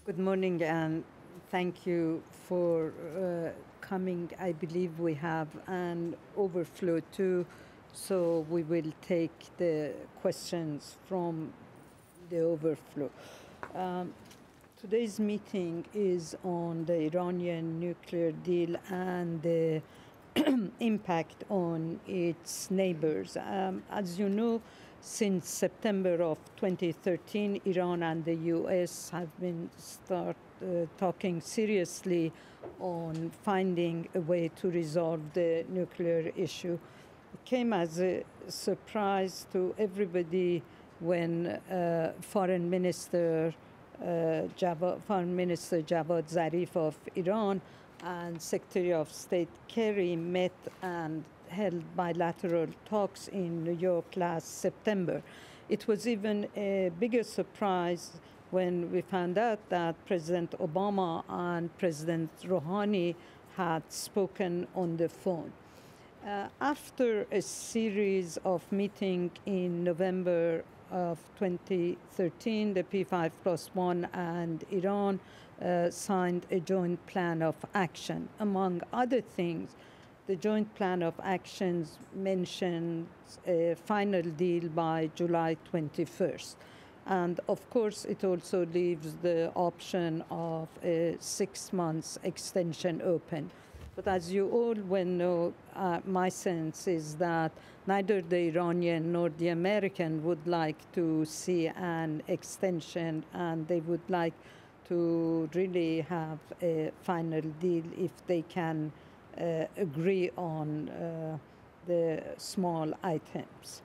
Good morning, and thank you for coming. I believe we have an overflow too, so we will take the questions from the overflow. Um, Today's meeting is on the Iranian nuclear deal and the impact on its neighbors. As you know, since September of 2013, Iran and the U.S. have been talking seriously on finding a way to resolve the nuclear issue. It came as a surprise to everybody when Foreign Minister Javad Zarif of Iran and Secretary of State Kerry met and held bilateral talks in New York last September. It was even a bigger surprise when we found out that President Obama and President Rouhani had spoken on the phone. After a series of meetings in November of 2013, the P5+1 and Iran signed a joint plan of action. Among other things, the joint plan of actions mentions a final deal by July 21st. And of course, it also leaves the option of a 6 months extension open. But as you all well know, my sense is that neither the Iranian nor the American would like to see an extension, and they would like to really have a final deal if they can agree on the small items.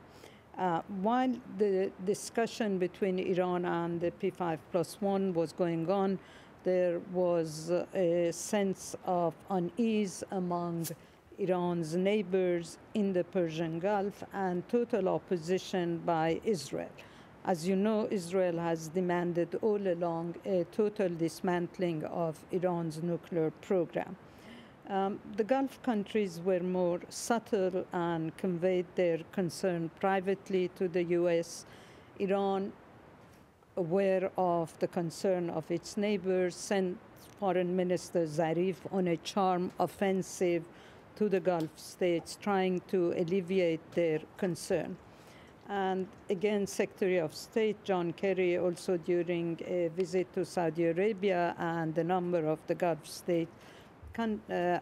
While the discussion between Iran and the P5+1 was going on, there was a sense of unease among Iran's neighbors in the Persian Gulf and total opposition by Israel. As you know, Israel has demanded all along a total dismantling of Iran's nuclear program. The Gulf countries were more subtle and conveyed their concern privately to the U.S. Iran, aware of the concern of its neighbors, sent Foreign Minister Zarif on a charm offensive to the Gulf states, trying to alleviate their concern. And again, Secretary of State John Kerry, also during a visit to Saudi Arabia and a number of the Gulf states,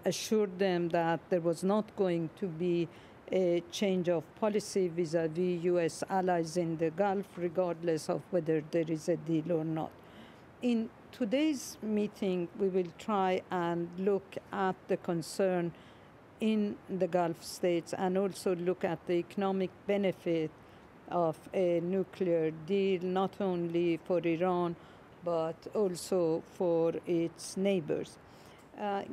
assured them that there was not going to be a change of policy vis-à-vis U.S. allies in the Gulf, regardless of whether there is a deal or not. In today's meeting, we will try and look at the concern in the Gulf states and also look at the economic benefit of a nuclear deal, not only for Iran, but also for its neighbors.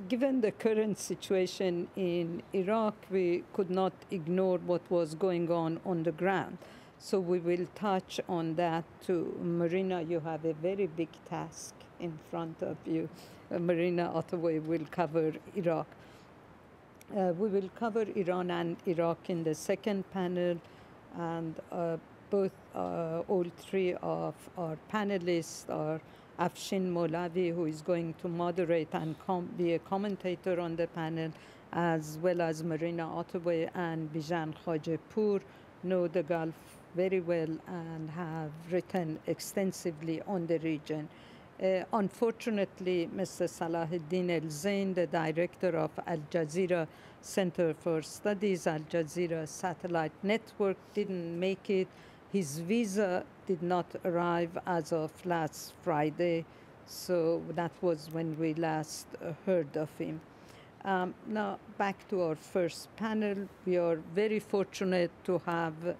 Given the current situation in Iraq, we could not ignore what was going on the ground. So we will touch on that too. Marina, you have a very big task in front of you. Marina Ottaway will cover Iraq. We will cover Iran and Iraq in the second panel, and all three of our panelists are Afshin Molavi, who is going to moderate and be a commentator on the panel, as well as Marina Ottaway and Bijan Khajehpour, know the Gulf very well and have written extensively on the region. Unfortunately, Mr. Salahuddin El-Zain, the director of Al Jazeera Center for Studies, Al Jazeera Satellite Network, didn't make it. His visa did not arrive as of last Friday, so that was when we last heard of him. Now, back to our first panel. We are very fortunate to have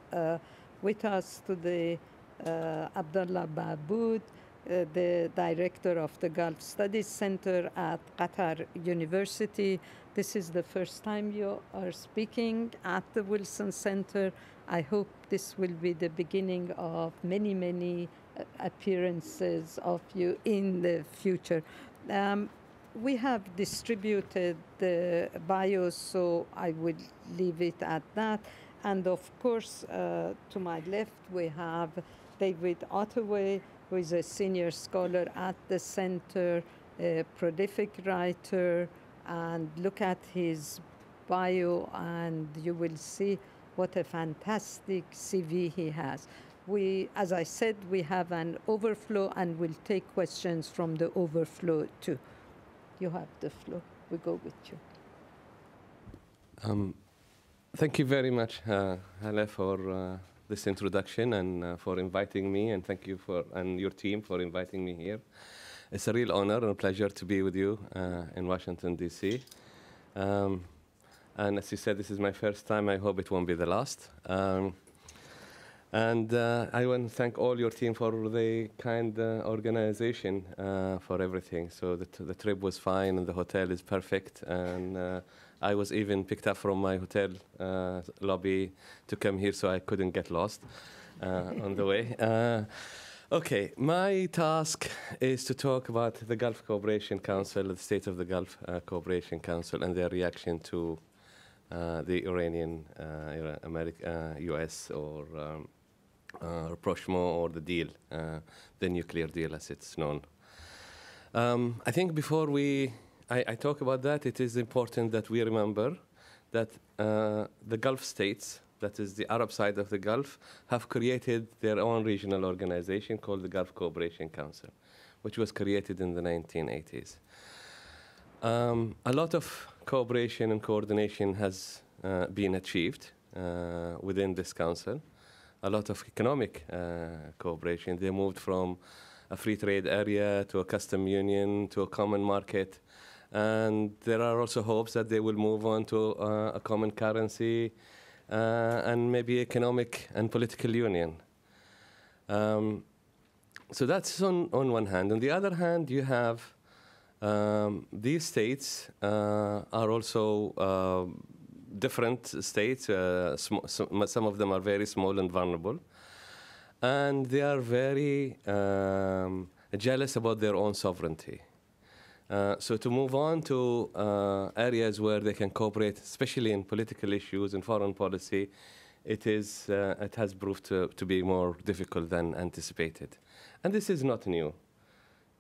with us today Abdullah Babood, the director of the Gulf Studies Center at Qatar University. This is the first time you are speaking at the Wilson Center. I hope this will be the beginning of many, many appearances of you in the future. We have distributed the bios, so I will leave it at that. And of course, to my left, we have David Ottaway, who is a senior scholar at the center, a prolific writer, and look at his bio and you will see what a fantastic CV he has. We, as I said, we have an overflow and we'll take questions from the overflow too. You have the floor. We go with you. Thank you very much, Hala, for this introduction and for inviting me, and thank you and your team for inviting me here. It's a real honor and a pleasure to be with you in Washington, D.C. And as you said, this is my first time. I hope it won't be the last. And I want to thank all your team for the kind organization for everything. So the trip was fine, and the hotel is perfect. And I was even picked up from my hotel lobby to come here, so I couldn't get lost on the way. Okay, my task is to talk about the Gulf Cooperation Council, the State of the Gulf Cooperation Council, and their reaction to the Iranian, U.S. or rapprochement, or the deal, the nuclear deal as it's known. I think before I talk about that, it is important that we remember that the Gulf states, that is the Arab side of the Gulf, have created their own regional organization called the Gulf Cooperation Council, which was created in the 1980s. A lot of cooperation and coordination has been achieved within this council. A lot of economic cooperation. They moved from a free trade area to a custom union to a common market. And there are also hopes that they will move on to a common currency and maybe economic and political union. So that's on one hand. On the other hand, you have these states are also different states. Some of them are very small and vulnerable. And they are very jealous about their own sovereignty. So to move on to areas where they can cooperate, especially in political issues and foreign policy, it has proved to be more difficult than anticipated. And this is not new.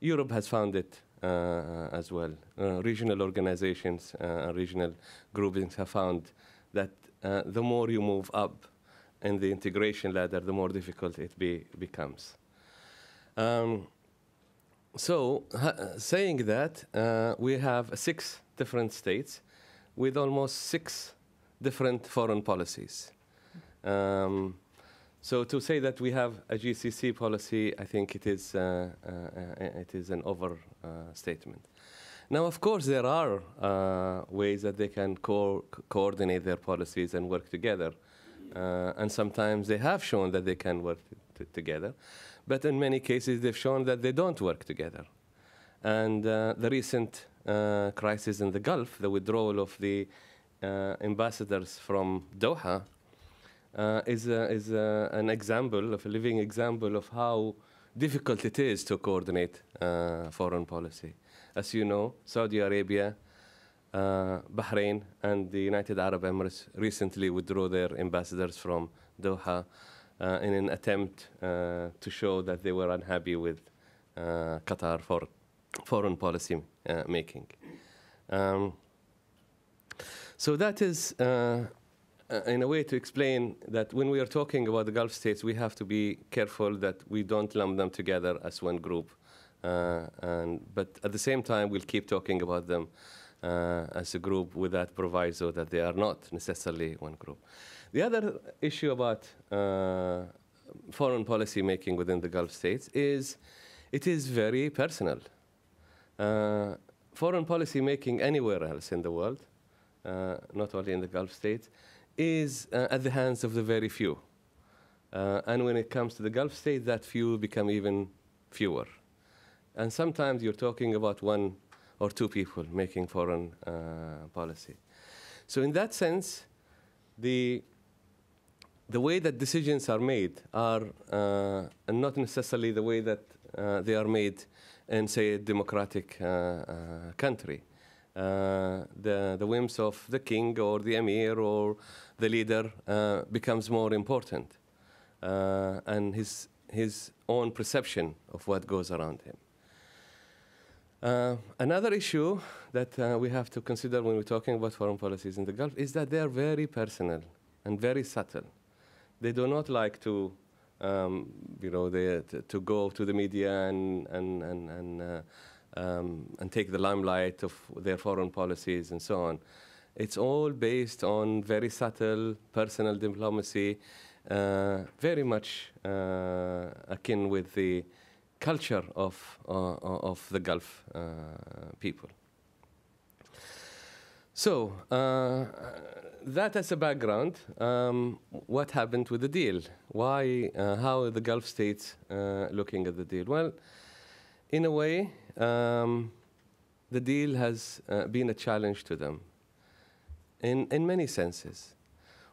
Europe has found it as well. Regional organizations and regional groupings have found that the more you move up in the integration ladder, the more difficult it becomes. So, saying that, we have 6 different states with almost 6 different foreign policies. So to say that we have a GCC policy, I think it is an overstatement. Now, of course, there are ways that they can coordinate their policies and work together. And sometimes they have shown that they can work together. But in many cases, they've shown that they don't work together. And the recent crisis in the Gulf, the withdrawal of the ambassadors from Doha, is an example, of a living example of how difficult it is to coordinate foreign policy. As you know, Saudi Arabia, Bahrain, and the United Arab Emirates recently withdrew their ambassadors from Doha in an attempt to show that they were unhappy with Qatar for foreign policy making. So that is, in a way, to explain that when we are talking about the Gulf states, we have to be careful that we don't lump them together as one group. But at the same time, we'll keep talking about them as a group with that proviso that they are not necessarily one group. The other issue about foreign policy making within the Gulf states is it is very personal. Foreign policy making anywhere else in the world, not only in the Gulf states, is at the hands of the very few. And when it comes to the Gulf states, that few become even fewer. And sometimes you're talking about 1 or 2 people making foreign policy. So in that sense, the way that decisions are made are not necessarily the way that they are made in, say, a democratic country. The whims of the king or the emir or the leader becomes more important. And his his own perception of what goes around him. Another issue that we have to consider when we're talking about foreign policies in the Gulf is that they are very personal and very subtle. They do not like to, to go to the media and take the limelight of their foreign policies and so on. It's all based on very subtle personal diplomacy, very much akin with the culture of the Gulf people. So that as a background, what happened with the deal? Why, how are the Gulf states looking at the deal? Well, in a way, the deal has been a challenge to them in many senses.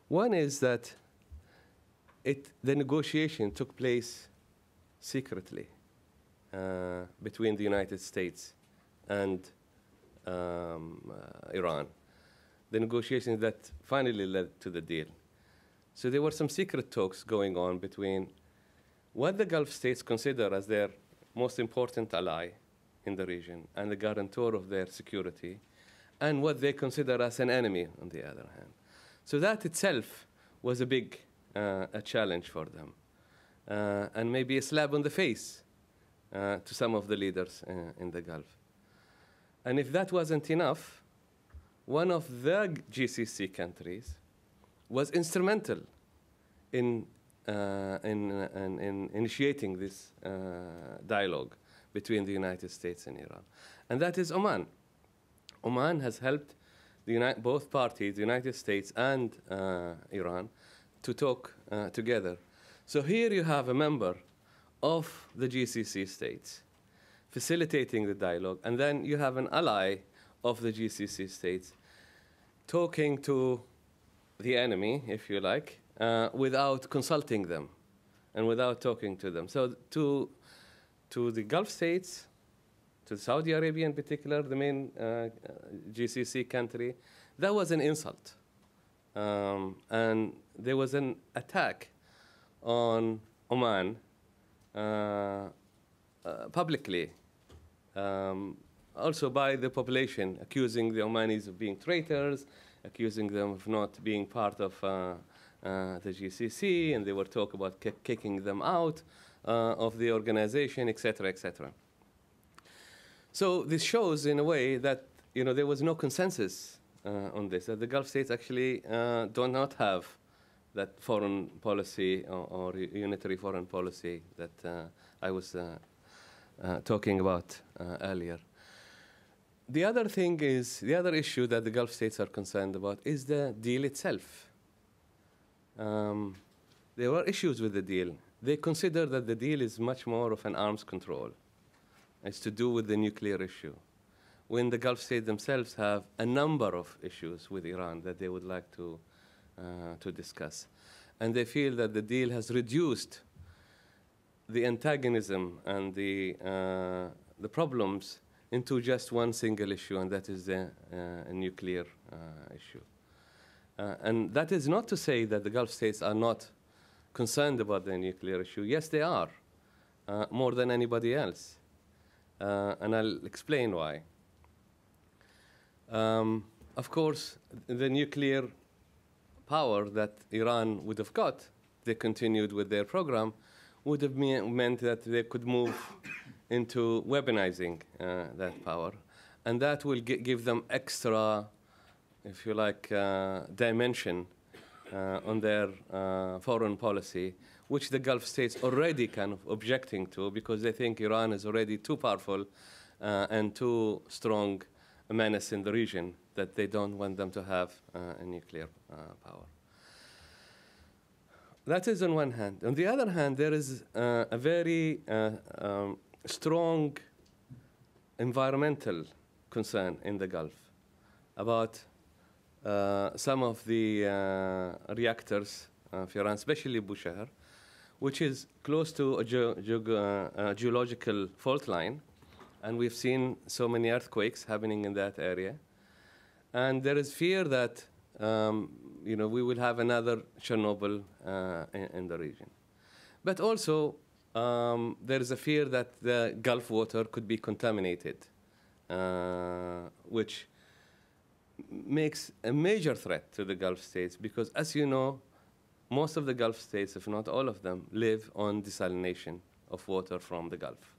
One is that the negotiation took place secretly between the United States and Iran. The negotiations that finally led to the deal. So there were some secret talks going on between what the Gulf states consider as their most important ally in the region and the guarantor of their security, and what they consider as an enemy on the other hand. So that itself was a big a challenge for them, and maybe a slap on the face to some of the leaders in the Gulf. And if that wasn't enough, one of the GCC countries was instrumental in initiating this dialogue between the United States and Iran. And that is Oman. Oman has helped both parties, the United States and Iran, to talk together. So here you have a member of the GCC states facilitating the dialogue, and then you have an ally of the GCC states talking to the enemy, if you like, without consulting them and without talking to them. So to the Gulf states, to Saudi Arabia in particular, the main GCC country, that was an insult. And there was an attack on Oman publicly, also by the population, accusing the Omanis of being traitors, accusing them of not being part of the GCC, and they were talking about kicking them out of the organization, etc., etc. So this shows, in a way, that there was no consensus on this, that the Gulf states actually do not have that foreign policy or unitary foreign policy that I was talking about earlier. The other thing is, the other issue that the Gulf states are concerned about is the deal itself. There were issues with the deal. They consider that the deal is much more of an arms control. It's to do with the nuclear issue, when the Gulf states themselves have a number of issues with Iran that they would like to discuss. And they feel that the deal has reduced the antagonism and the problems into just one single issue, and that is the nuclear issue. And that is not to say that the Gulf states are not concerned about the nuclear issue. Yes, they are, more than anybody else. And I'll explain why. Of course, the nuclear power that Iran would have got, they continued with their program, would have meant that they could move into weaponizing that power. And that will give them extra, if you like, dimension on their foreign policy, which the Gulf states already kind of objecting to, because they think Iran is already too powerful and too strong a menace in the region, that they don't want them to have a nuclear power. That is on one hand. On the other hand, there is a very strong environmental concern in the Gulf about some of the reactors of Iran, especially Bushehr, which is close to a geological fault line. And we've seen so many earthquakes happening in that area. And there is fear that we will have another Chernobyl in the region. But also, there is a fear that the Gulf water could be contaminated, which makes a major threat to the Gulf states because, as you know, most of the Gulf states, if not all of them, live on desalination of water from the Gulf.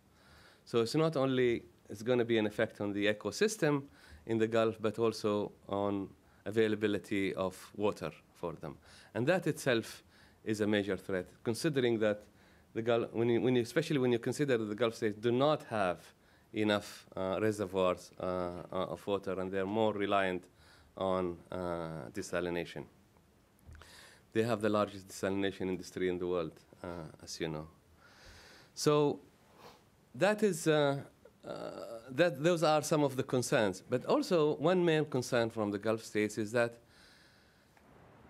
So it's not only it's going to be an effect on the ecosystem in the Gulf, but also on availability of water for them. And that itself is a major threat, considering that the Gulf, especially when you consider that the Gulf states do not have enough reservoirs of water, and they're more reliant on desalination. They have the largest desalination industry in the world, as you know. So that is, those are some of the concerns. But also, one main concern from the Gulf states is that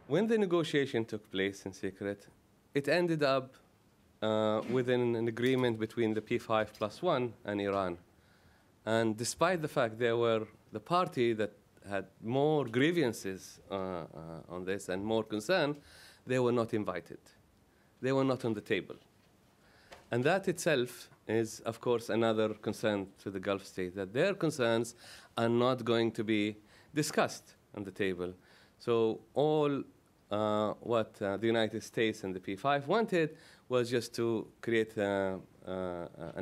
when the negotiation took place in secret, it ended up within an agreement between the P5+1 and Iran. And despite the fact they were the party that had more grievances on this and more concern, they were not invited. They were not on the table. And that itself is, of course, another concern to the Gulf states, that their concerns are not going to be discussed on the table. So all what the United States and the P5 wanted was just to create an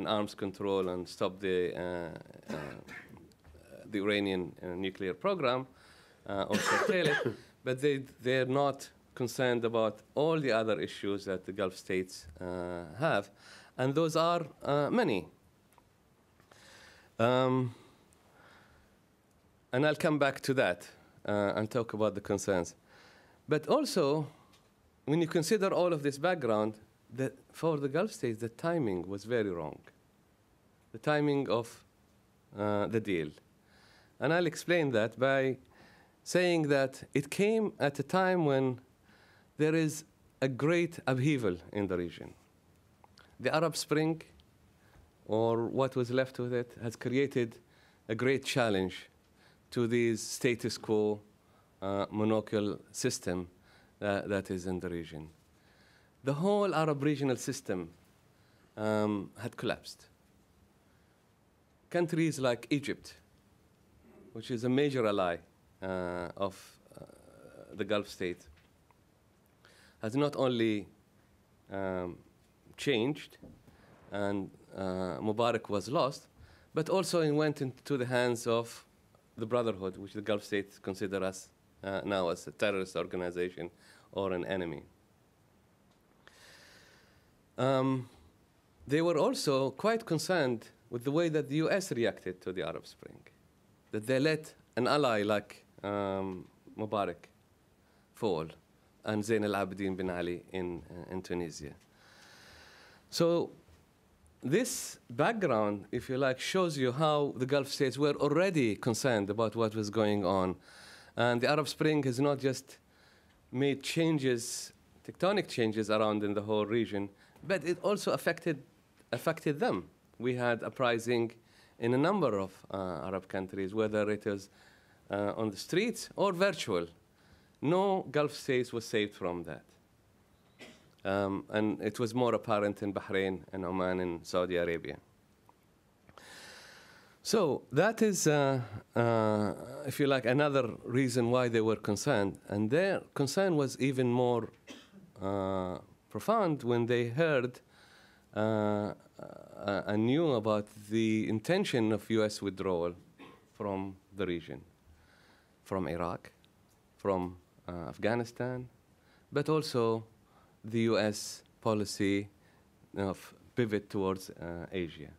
arms control and stop the Iranian nuclear program or curtail it, but they're not concerned about all the other issues that the Gulf states have, and those are many. And I'll come back to that and talk about the concerns. But also, when you consider all of this background, that for the Gulf states, the timing was very wrong. The timing of the deal. And I'll explain that by saying that it came at a time when there is a great upheaval in the region. The Arab Spring, or what was left of it, has created a great challenge to this status quo monarchical system that is in the region. The whole Arab regional system had collapsed. Countries like Egypt, which is a major ally of the Gulf state, has not only changed and Mubarak was lost, but also it went into the hands of the Brotherhood, which the Gulf states consider us now as a terrorist organization or an enemy. They were also quite concerned with the way that the US reacted to the Arab Spring, that they let an ally like Mubarak fall, and Zain al-Abidin bin Ali in Tunisia. So this background, if you like, shows you how the Gulf states were already concerned about what was going on. And the Arab Spring has not just made changes, tectonic changes around in the whole region, but it also affected them. We had uprising in a number of Arab countries, whether it is on the streets or virtual. No Gulf states was saved from that. And it was more apparent in Bahrain and Oman and Saudi Arabia. So that is, if you like, another reason why they were concerned. And their concern was even more profound when they heard and knew about the intention of U.S. withdrawal from the region, from Iraq, from Afghanistan, but also the U.S. policy of pivot towards Asia.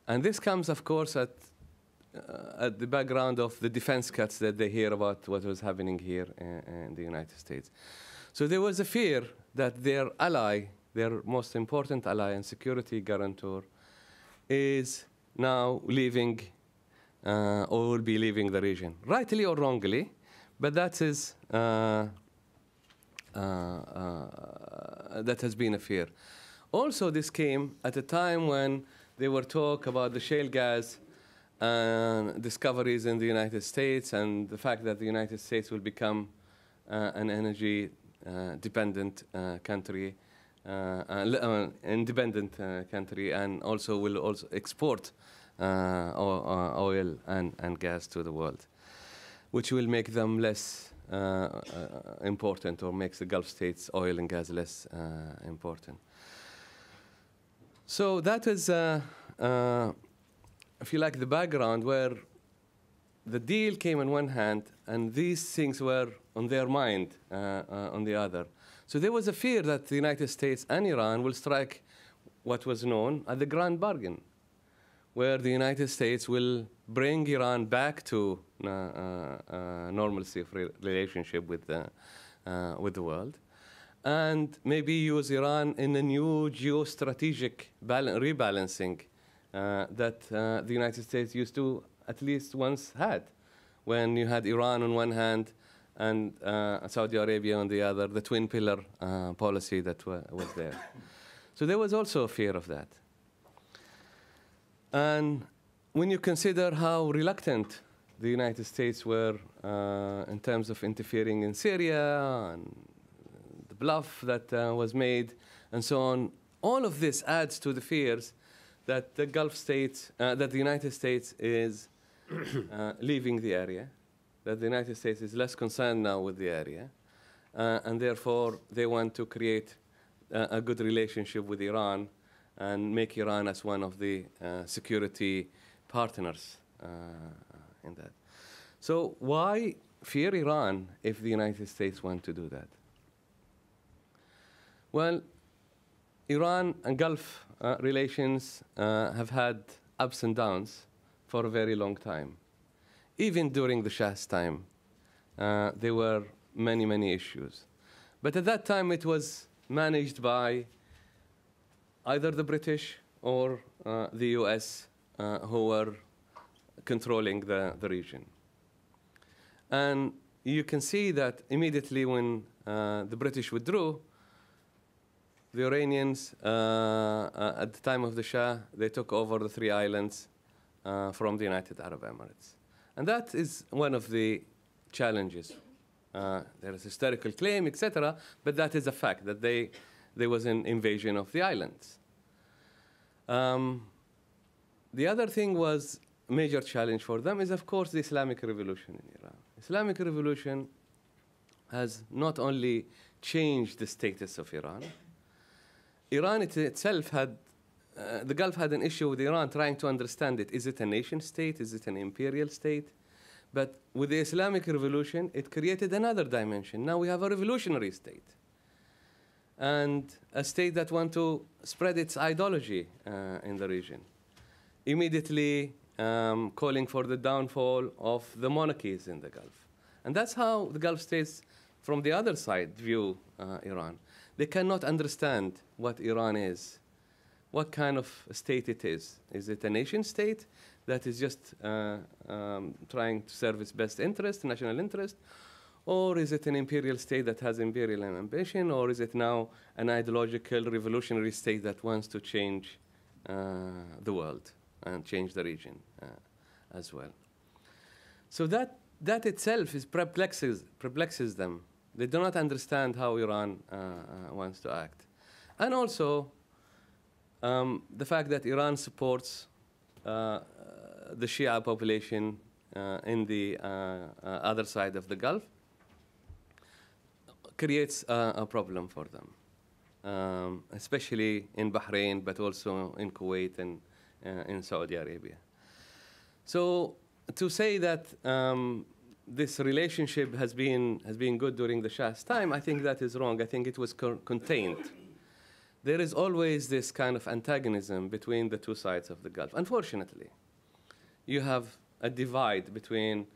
And this comes, of course, at the background of the defense cuts that they hear about what was happening here in the United States. So there was a fear that their ally, their most important ally and security guarantor, is now leaving or will be leaving the region, rightly or wrongly, but that is that has been a fear. Also, this came at a time when there were talk about the shale gas discoveries in the United States and the fact that the United States will become an energy dependent country independent country, and also will also export oil and gas to the world, which will make them less important, or makes the Gulf states oil and gas less important. So that is, if you like, the background where the deal came on one hand, and these things were on their mind on the other. So there was a fear that the United States and Iran will strike what was known as the Grand Bargain, where the United States will bring Iran back to normalcy of relationship with the world, and maybe use Iran in a new geostrategic rebalancing that the United States used to at least once had, when you had Iran on one hand and Saudi Arabia on the other, the twin pillar policy that was there. So there was also a fear of that. And when you consider how reluctant the United States were in terms of interfering in Syria, and the bluff that was made, and so on, all of this adds to the fears that the Gulf states, that the United States is leaving the area, that the United States is less concerned now with the area, and therefore they want to create a good relationship with Iran and make Iran as one of the security partners in that. So why fear Iran if the United States want to do that? Well, Iran and Gulf relations have had ups and downs for a very long time. Even during the Shah's time, there were many, many issues. But at that time, it was managed by either the British or the US, who were controlling the region. And you can see that immediately when the British withdrew, the Iranians, at the time of the Shah, they took over the 3 islands from the United Arab Emirates. And that is one of the challenges. There is historical claim, etc., but that is a fact, that there was an invasion of the islands. The other thing was a major challenge for them is, of course, the Islamic Revolution in Iran. Islamic Revolution has not only changed the status of Iran. Iran itself had, the Gulf had an issue with Iran trying to understand it. Is it a nation state? Is it an imperial state? But with the Islamic Revolution, it created another dimension. Now we have a revolutionary state, and a state that wants to spread its ideology in the region, immediately calling for the downfall of the monarchies in the Gulf. And that's how the Gulf states, from the other side, view Iran. They cannot understand what Iran is, what kind of state it is. Is it a nation state that is just trying to serve its best interest, national interest? Or is it an imperial state that has imperial ambition? Or is it now an ideological revolutionary state that wants to change the world and change the region as well? So that itself perplexes them. They do not understand how Iran wants to act. And also, the fact that Iran supports the Shia population in the other side of the Gulf creates a problem for them, especially in Bahrain, but also in Kuwait and in Saudi Arabia. So to say that this relationship has been good during the Shah's time, I think that is wrong. I think it was contained. There is always this kind of antagonism between the two sides of the Gulf. Unfortunately, you have a divide between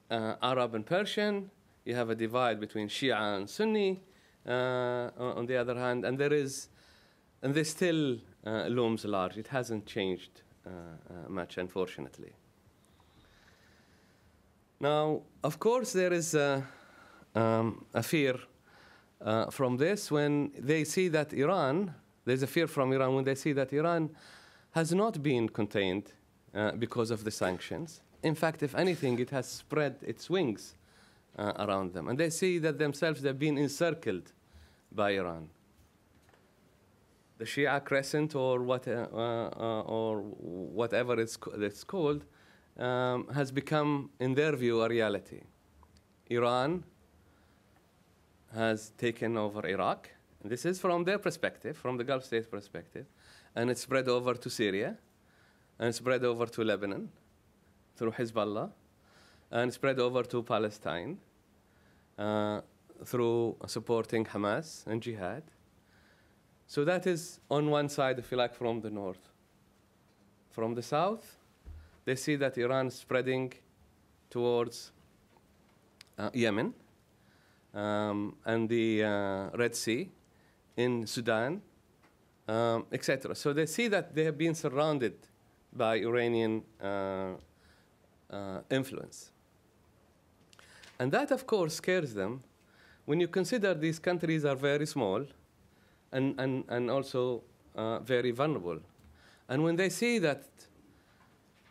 Arab and Persian. You have a divide between Shia and Sunni, on the other hand, and this still looms large. It hasn't changed much, unfortunately. Now, of course, there is a fear from this when they see that Iran, there's a fear from Iran when they see that Iran has not been contained because of the sanctions. In fact, if anything, it has spread its wings around them. And they see that themselves, they've been encircled by Iran. the Shia Crescent or whatever it's called, has become, in their view, a reality. Iran has taken over Iraq. This is from their perspective, from the Gulf states' perspective, and it's spread over to Syria, and spread over to Lebanon through Hezbollah, and spread over to Palestine through supporting Hamas and Jihad. So that is on one side, if you like, from the north. From the south, they see that Iran is spreading towards Yemen and the Red Sea, in Sudan, etc. So they see that they have been surrounded by Iranian influence. And that, of course, scares them when you consider these countries are very small and also very vulnerable. And when they see that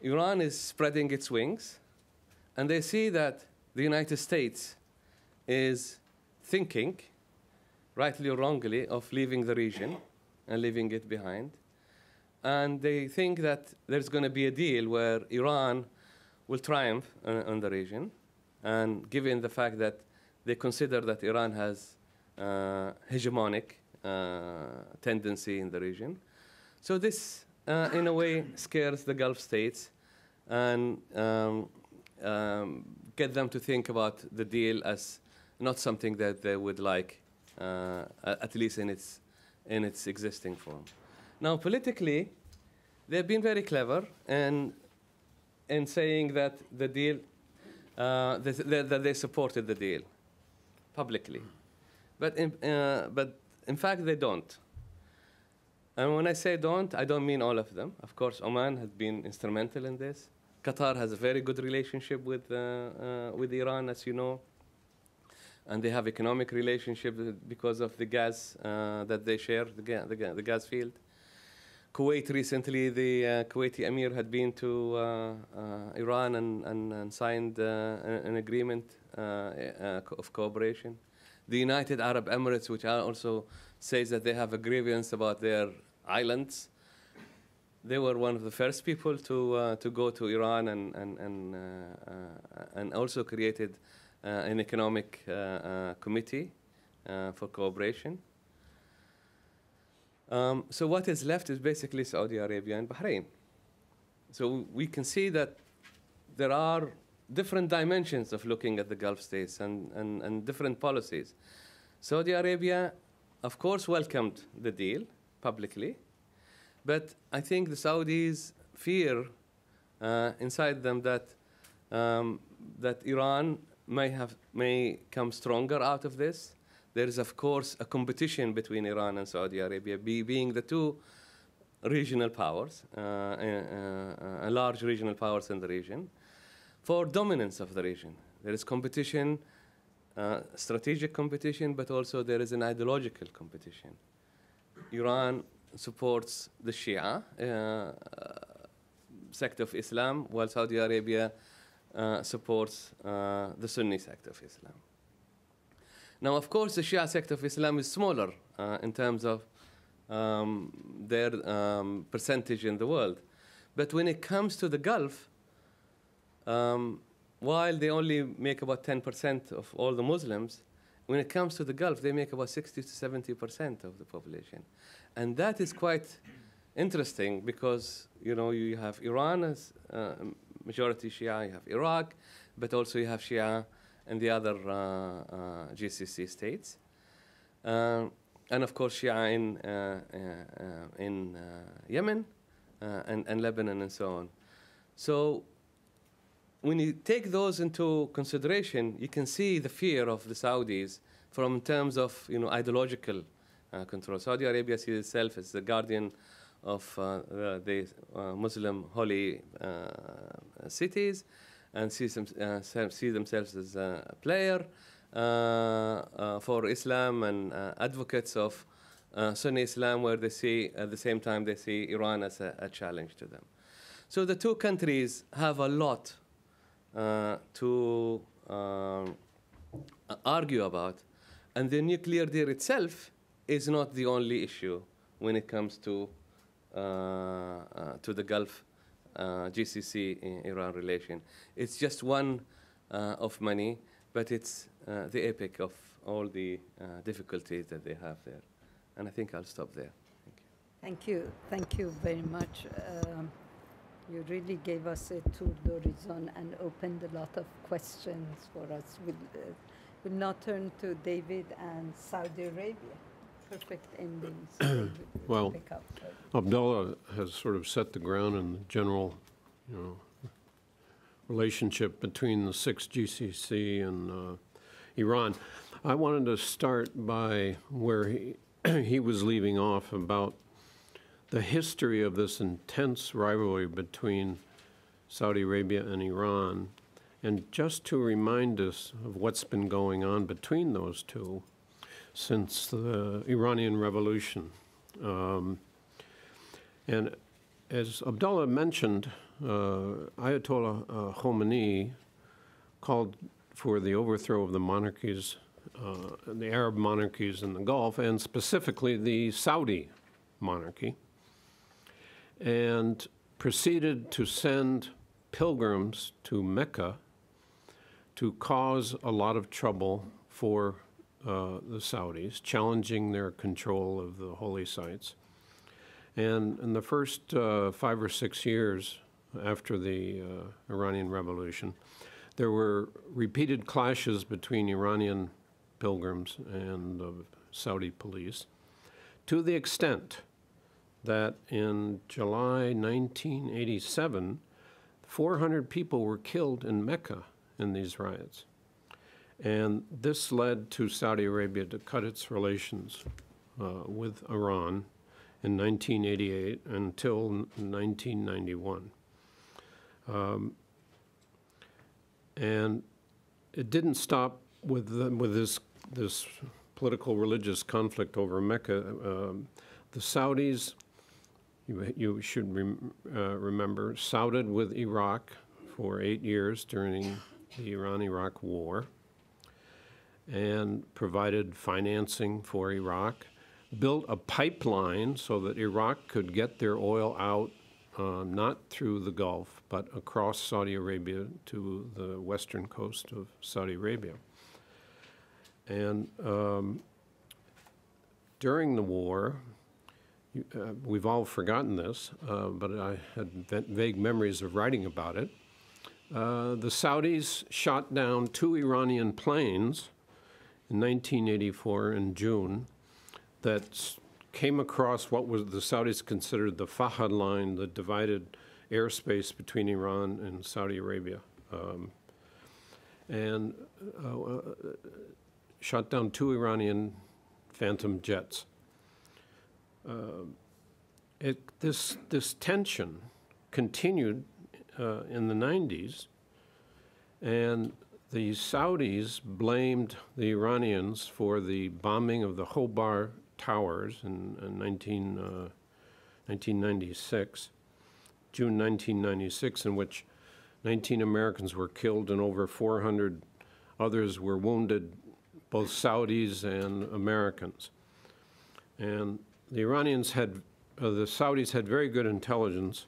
Iran is spreading its wings, and they see that the United States is thinking, rightly or wrongly, of leaving the region and leaving it behind, and they think that there's going to be a deal where Iran will triumph on the region, and given the fact that they consider that Iran has hegemonic tendency in the region. So this, in a way, scares the Gulf states and get them to think about the deal as not something that they would like, at least in its existing form. Now, politically, they've been very clever in saying that the deal, that they supported the deal publicly. But in fact, they don't. And when I say don't, I don't mean all of them. Of course, Oman has been instrumental in this. Qatar has a very good relationship with Iran, as you know. And they have economic relationship because of the gas that they share, the gas field. Kuwait recently, the Kuwaiti Emir had been to Iran and signed an agreement of cooperation. The United Arab Emirates, which also says that they have a grievance about their islands, they were one of the first people to go to Iran and also created an economic committee for cooperation. So what is left is basically Saudi Arabia and Bahrain. So we can see that there are different dimensions of looking at the Gulf states and different policies. Saudi Arabia, of course, welcomed the deal publicly, but I think the Saudis fear inside them that that Iran may come stronger out of this. There is, of course, a competition between Iran and Saudi Arabia, being the two regional powers, large regional powers in the region, for dominance of the region. There is competition, strategic competition, but also there is an ideological competition. Iran supports the Shia sect of Islam, while Saudi Arabia supports the Sunni sect of Islam. Now, of course, the Shia sect of Islam is smaller in terms of their percentage in the world. But when it comes to the Gulf, while they only make about 10% of all the Muslims, when it comes to the Gulf, they make about 60 to 70% of the population. And that is quite interesting because, you know, you have Iran as majority Shia, you have Iraq, but also you have Shia in the other GCC states. And of course, Shia in Yemen and Lebanon and so on. So when you take those into consideration, you can see the fear of the Saudis from terms of, you know, ideological control. Saudi Arabia sees itself as the guardian of the Muslim holy cities, and see themselves as a player for Islam and advocates of Sunni Islam, where they see, at the same time, they see Iran as a challenge to them. So the two countries have a lot to argue about, and the nuclear deal itself is not the only issue when it comes to the Gulf GCC-Iran relation. It's just one of many, but it's the epic of all the difficulties that they have there. And I think I'll stop there. Thank you. Thank you very much. You really gave us a tour d'horizon and opened a lot of questions for us. We'll now turn to David and Saudi Arabia. Perfect endings. Well, Abdullah has sort of set the ground in the general, relationship between the six GCC and Iran. I wanted to start by where he was leaving off about the history of this intense rivalry between Saudi Arabia and Iran, and just to remind us of what's been going on between those two since the Iranian Revolution. And as Abdullah mentioned, Ayatollah Khomeini called for the overthrow of the monarchies, the Arab monarchies in the Gulf, and specifically the Saudi monarchy, and proceeded to send pilgrims to Mecca to cause a lot of trouble for the Saudis, challenging their control of the holy sites. And in the first 5 or 6 years after the Iranian Revolution, there were repeated clashes between Iranian pilgrims and the Saudi police, to the extent that in July 1987, 400 people were killed in Mecca in these riots. And this led to Saudi Arabia to cut its relations with Iran in 1988 until 1991. And it didn't stop with this political religious conflict over Mecca. The Saudis, you should remember, sided with Iraq for 8 years during the Iran-Iraq War and provided financing for Iraq, built a pipeline so that Iraq could get their oil out, not through the Gulf, but across Saudi Arabia to the western coast of Saudi Arabia. And during the war, we've all forgotten this, but I had vague memories of writing about it. The Saudis shot down 2 Iranian planes in 1984 in June that came across what was the Saudis considered the Fahad line, the divided airspace between Iran and Saudi Arabia, and shot down 2 Iranian Phantom jets. This tension continued in the 90s, and the Saudis blamed the Iranians for the bombing of the Khobar towers in 1996, June 1996, in which 19 Americans were killed and over 400 others were wounded, both Saudis and Americans. And the Saudis had very good intelligence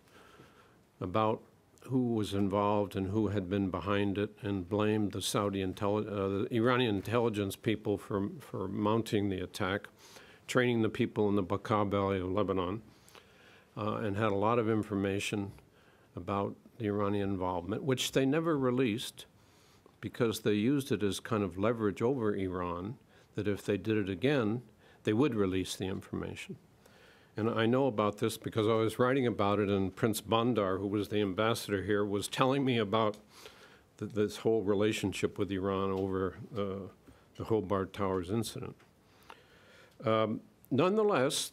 about who was involved and who had been behind it, and blamed the the Iranian intelligence people for mounting the attack, training the people in the Bekaa Valley of Lebanon, and had a lot of information about the Iranian involvement, which they never released because they used it as kind of leverage over Iran, that if they did it again, they would release the information. And I know about this because I was writing about it, and Prince Bandar, who was the ambassador here, was telling me about this whole relationship with Iran over the Khobar Towers incident. Nonetheless,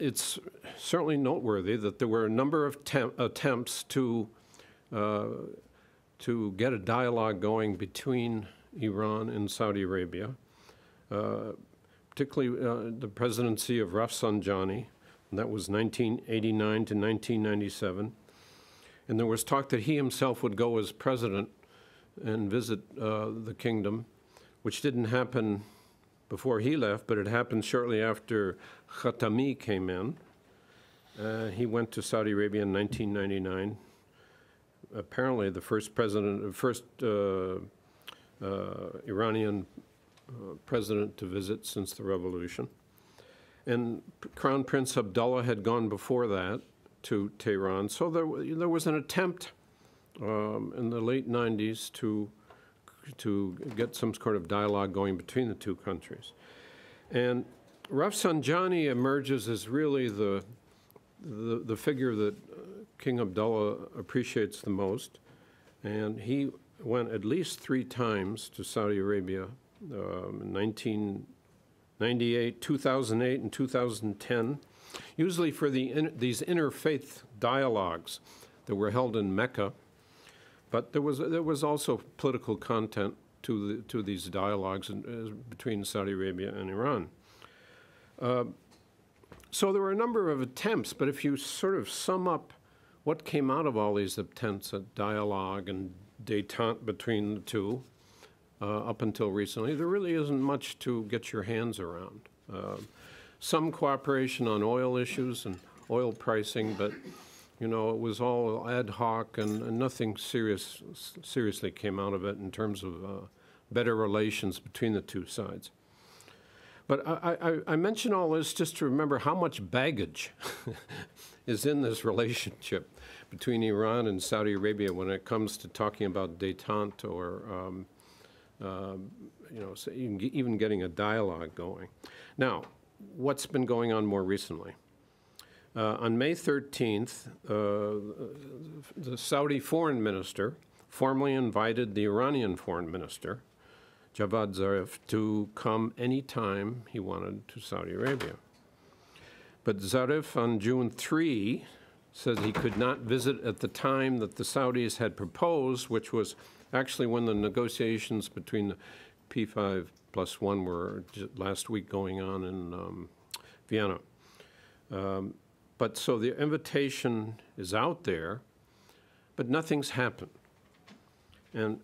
it's certainly noteworthy that there were a number of attempts to get a dialogue going between Iran and Saudi Arabia, particularly the presidency of Rafsanjani. And that was 1989 to 1997. And there was talk that he himself would go as president and visit the kingdom, which didn't happen before he left, but it happened shortly after Khatami came in. He went to Saudi Arabia in 1999. Apparently, the first Iranian president to visit since the revolution. And Crown Prince Abdullah had gone before that to Tehran. So there was an attempt in the late 90s to get some sort of dialogue going between the two countries. And Rafsanjani emerges as really the figure that King Abdullah appreciates the most. And he went at least 3 times to Saudi Arabia in 1998, 2008, and 2010, usually for these interfaith dialogues that were held in Mecca. But there was also political content to these dialogues between Saudi Arabia and Iran. So there were a number of attempts, but if you sort of sum up what came out of all these attempts at dialogue and détente between the two up until recently, there really isn't much to get your hands around. Some cooperation on oil issues and oil pricing, but you know, it was all ad hoc and nothing seriously came out of it in terms of better relations between the two sides. But I mention all this just to remember how much baggage is in this relationship between Iran and Saudi Arabia when it comes to talking about détente or you know, so even getting a dialogue going. Now, what's been going on more recently? On May 13th, the Saudi foreign minister formally invited the Iranian foreign minister, Javad Zarif, to come anytime he wanted to Saudi Arabia. But Zarif on June 3 said he could not visit at the time that the Saudis had proposed, which was actually when the negotiations between the P5+1 were last week going on in Vienna. But so the invitation is out there, but nothing's happened. And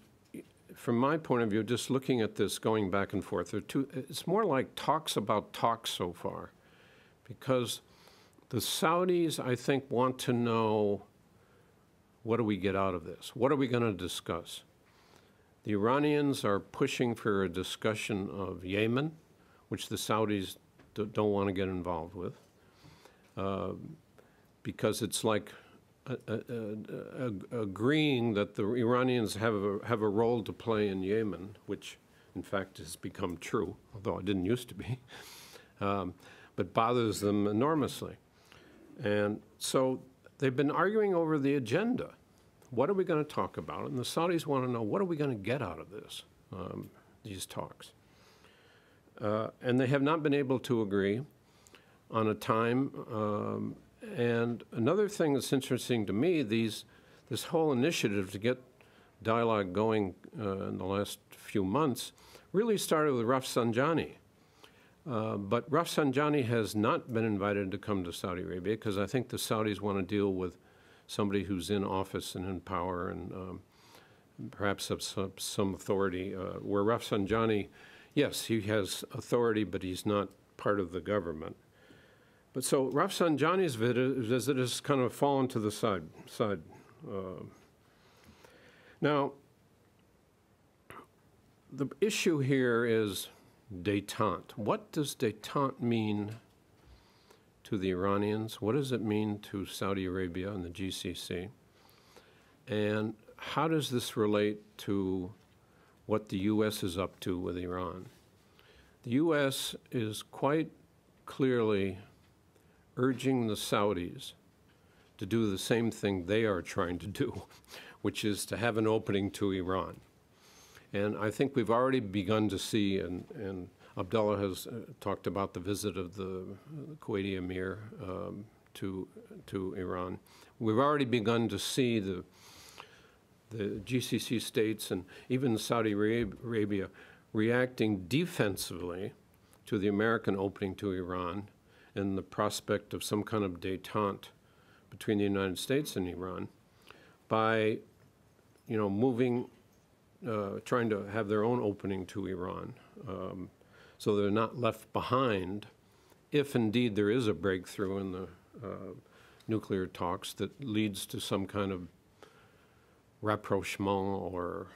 from my point of view, just looking at this, going back and forth, it's more like talks about talks so far, because the Saudis, I think, want to know, what do we get out of this? What are we going to discuss? The Iranians are pushing for a discussion of Yemen, which the Saudis don't want to get involved with, because it's like agreeing that the Iranians have a role to play in Yemen, which in fact has become true, although it didn't used to be, but bothers them enormously. And so they've been arguing over the agenda. What are we going to talk about? And the Saudis want to know, what are we going to get out of this, these talks? And they have not been able to agree on a time. And another thing that's interesting to me, this whole initiative to get dialogue going in the last few months really started with Rafsanjani. But Rafsanjani has not been invited to come to Saudi Arabia because I think the Saudis want to deal with somebody who's in office and in power and perhaps have some authority. Where Rafsanjani, yes, he has authority, but he's not part of the government. But so Rafsanjani's visit has kind of fallen to the side. Now, the issue here is détente. What does détente mean to the Iranians? What does it mean to Saudi Arabia and the GCC? And how does this relate to what the U.S. is up to with Iran? The U.S. is quite clearly urging the Saudis to do the same thing they are trying to do, which is to have an opening to Iran. And I think we've already begun to see, and Abdullah has talked about the visit of the Kuwaiti Emir to Iran. We've already begun to see the GCC states and even Saudi Arabia reacting defensively to the American opening to Iran and the prospect of some kind of détente between the United States and Iran by, moving, trying to have their own opening to Iran. so they're not left behind if indeed there is a breakthrough in the nuclear talks that leads to some kind of rapprochement or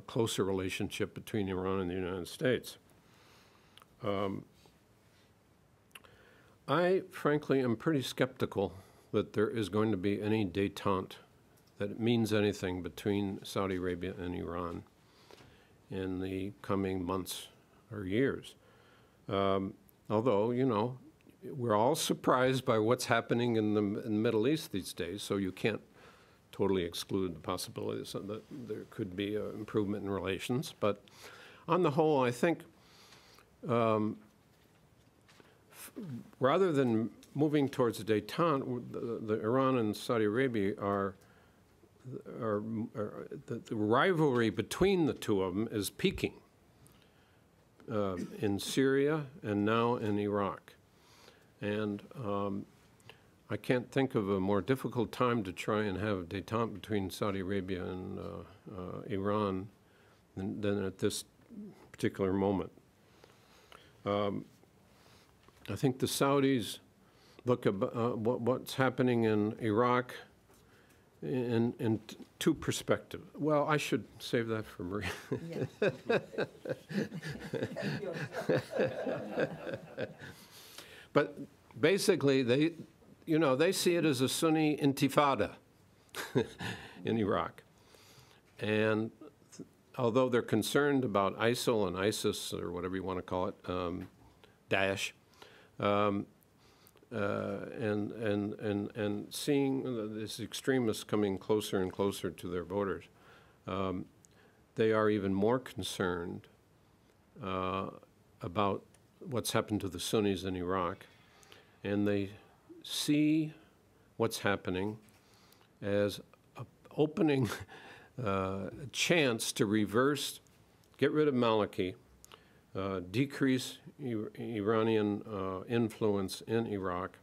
closer relationship between Iran and the United States. I, frankly, am pretty skeptical that there is going to be any détente, that it means anything between Saudi Arabia and Iran in the coming months or years. Although, you know, we're all surprised by what's happening in the Middle East these days, so you can't totally exclude the possibility that there could be an improvement in relations. But on the whole, I think rather than moving towards a détente, the Iran and Saudi Arabia the rivalry between the two of them is peaking in Syria and now in Iraq. And I can't think of a more difficult time to try and have a détente between Saudi Arabia and Iran than at this particular moment. I think the Saudis look at what's happening in Iraq in two perspectives. Well, I should save that for Maria. But basically, they see it as a Sunni intifada in Iraq. And although they're concerned about ISIL and ISIS, or whatever you want to call it, Daesh, and seeing these extremists coming closer and closer to their borders, they are even more concerned about what's happened to the Sunnis in Iraq, and they see what's happening as an opening chance to reverse, get rid of Maliki, decrease Iranian influence in Iraq,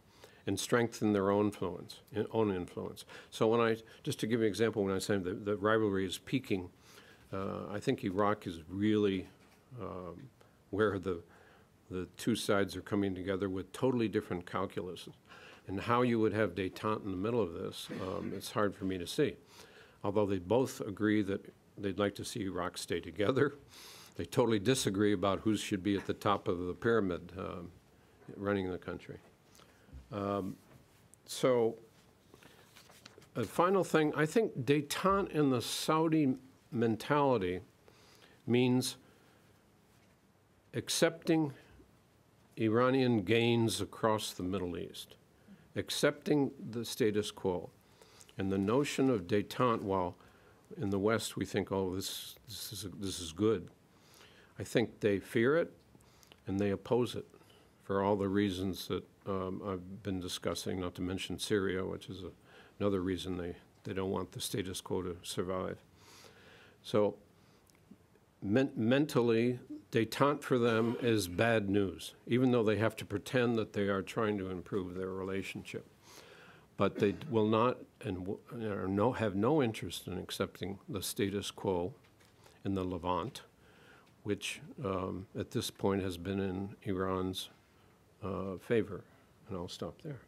and strengthen their own influence. So just to give you an example, when I say the rivalry is peaking, I think Iraq is really where the two sides are coming together with totally different calculus. And how you would have détente in the middle of this, it's hard for me to see. Although they both agree that they'd like to see Iraq stay together, they totally disagree about who should be at the top of the pyramid running the country. So a final thing, I think détente in the Saudi mentality means accepting Iranian gains across the Middle East, accepting the status quo. And the notion of détente, while in the West we think, oh, this is good, I think they fear it and they oppose it for all the reasons that I've been discussing, not to mention Syria, which is another reason they don't want the status quo to survive. So mentally, détente for them is bad news, even though they have to pretend that they are trying to improve their relationship. But they will not and have no interest in accepting the status quo in the Levant, which at this point has been in Iran's favor. And I'll stop there.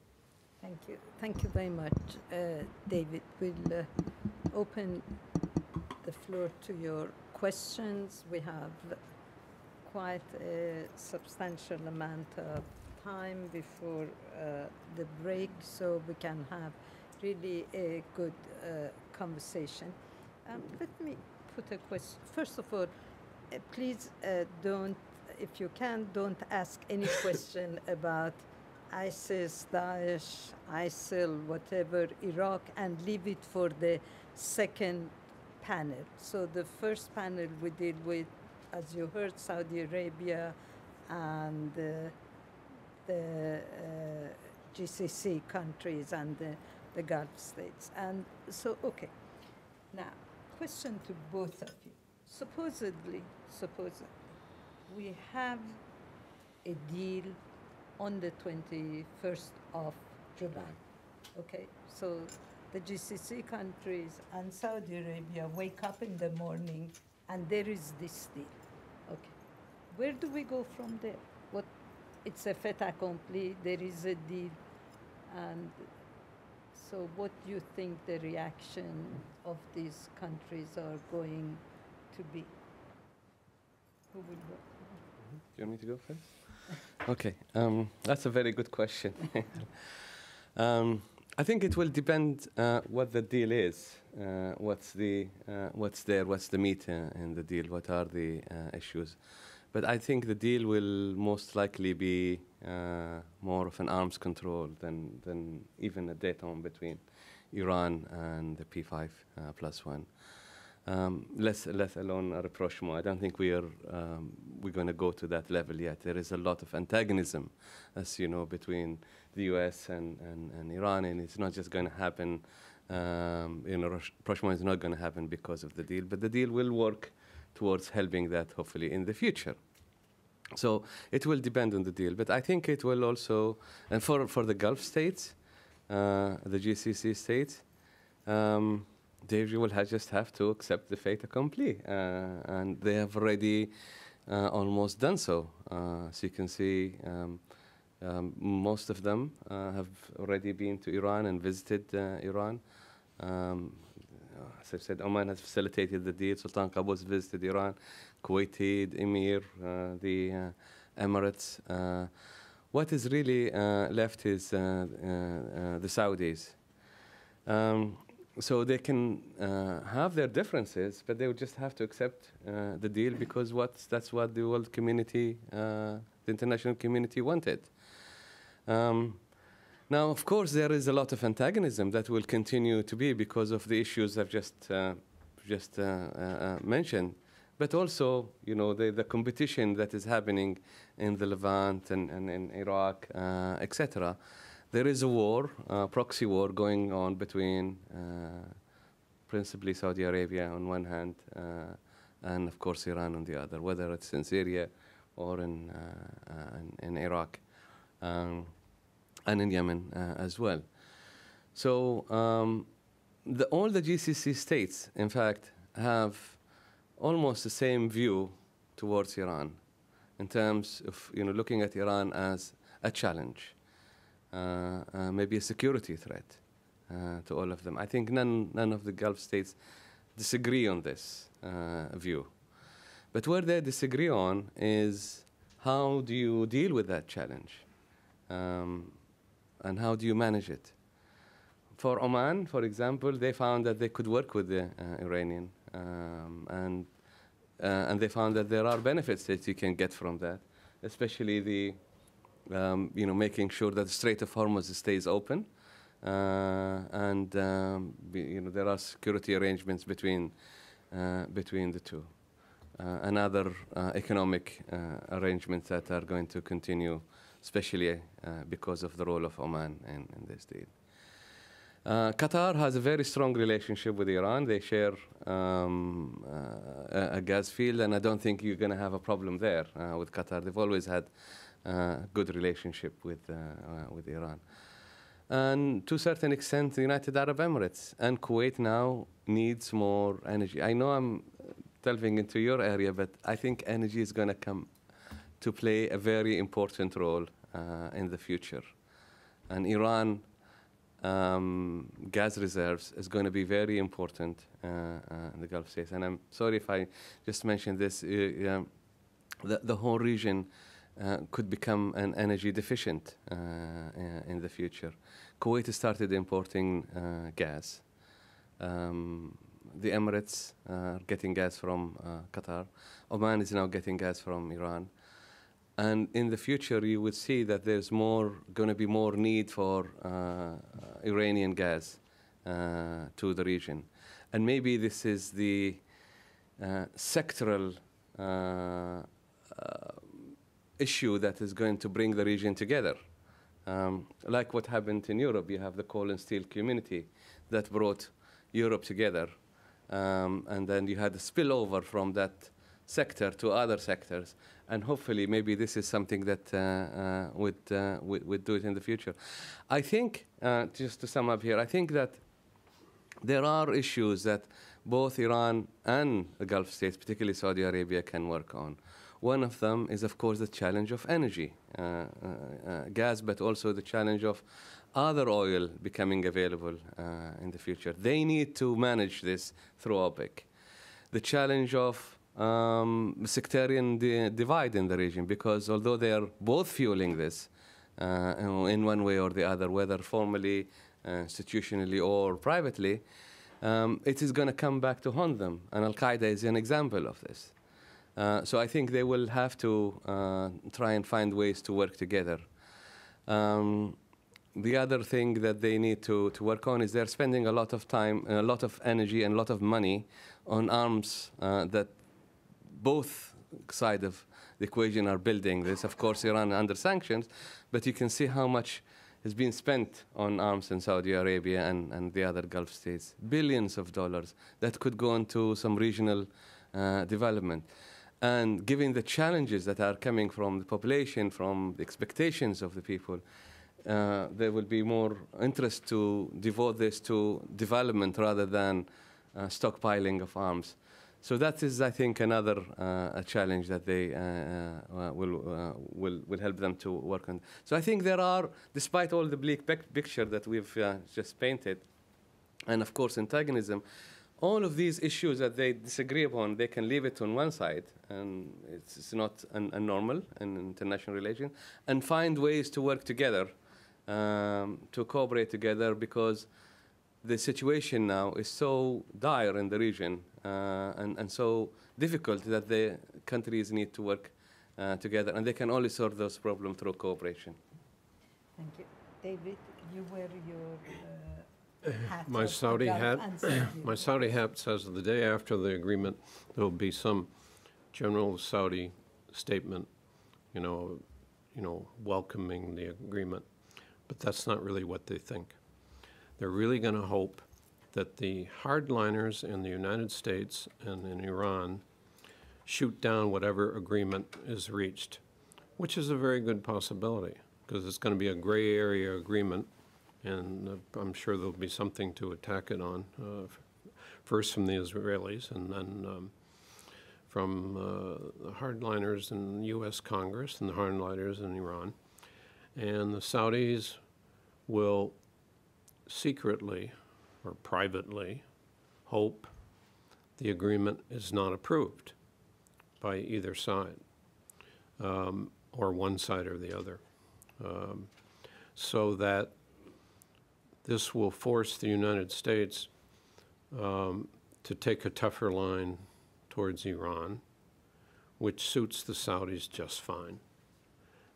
Thank you. Thank you very much, David. We'll open the floor to your questions. We have quite a substantial amount of time before the break, so we can have really a good conversation. Let me put a question. First of all, please don't, if you can, don't ask any question about ISIS, Daesh, ISIL, whatever, Iraq, and leave it for the second panel. So the first panel we deal with, as you heard, Saudi Arabia and the GCC countries and the Gulf states. And so, okay. Now, question to both of you. Supposedly, we have a deal on the 21st of July, okay? So the GCC countries and Saudi Arabia wake up in the morning and there is this deal, okay? Where do we go from there? What, it's a fait accompli, there is a deal, and so what do you think the reaction of these countries are going to be? Who will go? Do you want me to go first? Okay, that's a very good question. I think it will depend what the deal is, what's there, what's the meat in the deal, what are the issues. But I think the deal will most likely be more of an arms control than even a détente between Iran and the P5+1. Let alone a rapprochement. I don't think we're going to go to that level yet. There is a lot of antagonism, as you know, between the U.S. and Iran, and it's not just going to happen. Rapprochement is not going to happen because of the deal, but the deal will work towards helping that, hopefully, in the future. So it will depend on the deal, but I think it will also, and for the Gulf states, the GCC states, they will just have to accept the fait accompli, and they have already almost done so. So you can see most of them have already been to Iran and visited Iran. As I said, Oman has facilitated the deal. Sultan Qaboos visited Iran, Kuwaiti, the Emir, the Emirates. What is really left is the Saudis. So they can have their differences, but they would just have to accept the deal because that's what the world community, the international community wanted. Now, of course, there is a lot of antagonism that will continue to be because of the issues I've just mentioned, but also, you know, the competition that is happening in the Levant and in Iraq, etc. There is a war, proxy war going on between principally Saudi Arabia on one hand and, of course, Iran on the other, whether it's in Syria or in Iraq. And in Yemen as well. So all the GCC states, in fact, have almost the same view towards Iran in terms of, you know, looking at Iran as a challenge, maybe a security threat to all of them. I think none of the Gulf states disagree on this view. But where they disagree on is how do you deal with that challenge? And how do you manage it? For Oman, for example, they found that they could work with the Iranian, and they found that there are benefits that you can get from that, especially the, you know, making sure that the Strait of Hormuz stays open, and you know, there are security arrangements between the two, and other economic arrangements that are going to continue, especially because of the role of Oman in this deal. Qatar has a very strong relationship with Iran. They share a gas field, and I don't think you're going to have a problem there with Qatar. They've always had a good relationship with Iran. And to a certain extent, the United Arab Emirates and Kuwait now needs more energy. I know I'm delving into your area, but I think energy is going to come to play a very important role in the future. And Iran gas reserves is going to be very important in the Gulf states. And I'm sorry if I just mentioned this, the whole region could become an energy deficient in the future. Kuwait started importing gas. The Emirates are getting gas from Qatar. Oman is now getting gas from Iran. And in the future, you would see that there's going to be more need for Iranian gas to the region. And maybe this is the sectoral issue that is going to bring the region together. Like what happened in Europe, you have the coal and steel community that brought Europe together. And then you had a spillover from that sector to other sectors. And hopefully, maybe this is something that would do it in the future. I think, just to sum up here, I think that there are issues that both Iran and the Gulf states, particularly Saudi Arabia, can work on. One of them is, of course, the challenge of energy, gas, but also the challenge of other oil becoming available in the future. They need to manage this through OPEC. The challenge of sectarian divide in the region, because although they are both fueling this in one way or the other, whether formally, institutionally, or privately, it is going to come back to haunt them. And Al-Qaeda is an example of this. So I think they will have to try and find ways to work together. The other thing that they need to work on is they're spending a lot of time, a lot of energy, and a lot of money on arms that both sides of the equation are building. There's, of course, Iran under sanctions, but you can see how much has been spent on arms in Saudi Arabia and the other Gulf states. Billions of dollars that could go into some regional development. And given the challenges that are coming from the population, from the expectations of the people, there will be more interest to devote this to development rather than stockpiling of arms. So that is, I think, another a challenge that they will help them to work on. So I think there are, despite all the bleak picture that we've just painted, and of course antagonism, all of these issues that they disagree upon, they can leave it on one side, and it's not a normal in international relations, and find ways to work together, to cooperate together, because the situation now is so dire in the region and so difficult that the countries need to work together, and they can only solve those problems through cooperation. Thank you. David, you wear your hat. My Saudi hat, my Saudi hat says the day after the agreement, there will be some general Saudi statement, welcoming the agreement. But that's not really what they think. They're really going to hope that the hardliners in the United States and in Iran shoot down whatever agreement is reached, which is a very good possibility, because it's going to be a gray area agreement, and I'm sure there'll be something to attack it on, first from the Israelis and then from the hardliners in the U.S. Congress and the hardliners in Iran. And the Saudis will secretly or privately hope the agreement is not approved by either side, or one side or the other, so that this will force the United States to take a tougher line towards Iran, which suits the Saudis just fine.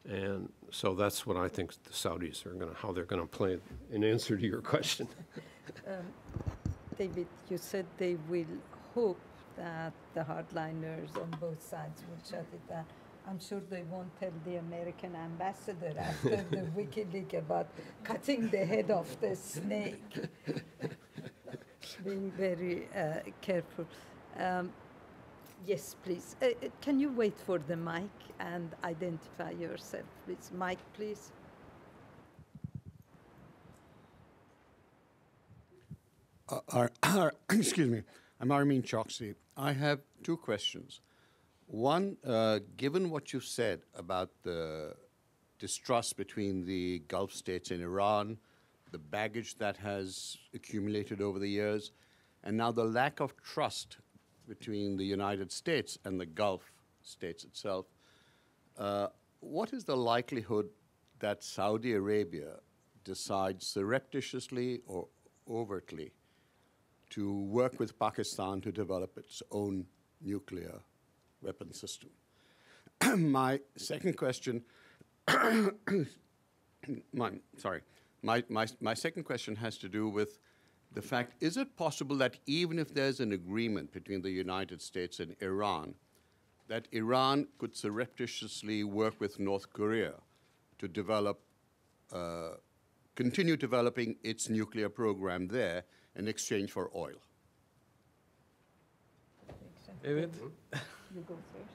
And so that's what I think the Saudis are how they're going to play in answer to your question. David, you said they will hope that the hardliners on both sides will shut it down. I'm sure they won't tell the American ambassador after the WikiLeaks about cutting the head off the snake. Being very careful. Yes, please. Can you wait for the mic and identify yourself, please? Mic, please. Excuse me. I'm Armin Choksi. I have two questions. One, given what you said about the distrust between the Gulf states and Iran, the baggage that has accumulated over the years, and now the lack of trust between the United States and the Gulf states itself, what is the likelihood that Saudi Arabia decides surreptitiously or overtly to work with Pakistan to develop its own nuclear weapon system? My second question, my second question has to do with the fact, is it possible that even if there's an agreement between the United States and Iran, that Iran could surreptitiously work with North Korea to develop, continue developing its nuclear program there in exchange for oil? David? You go first.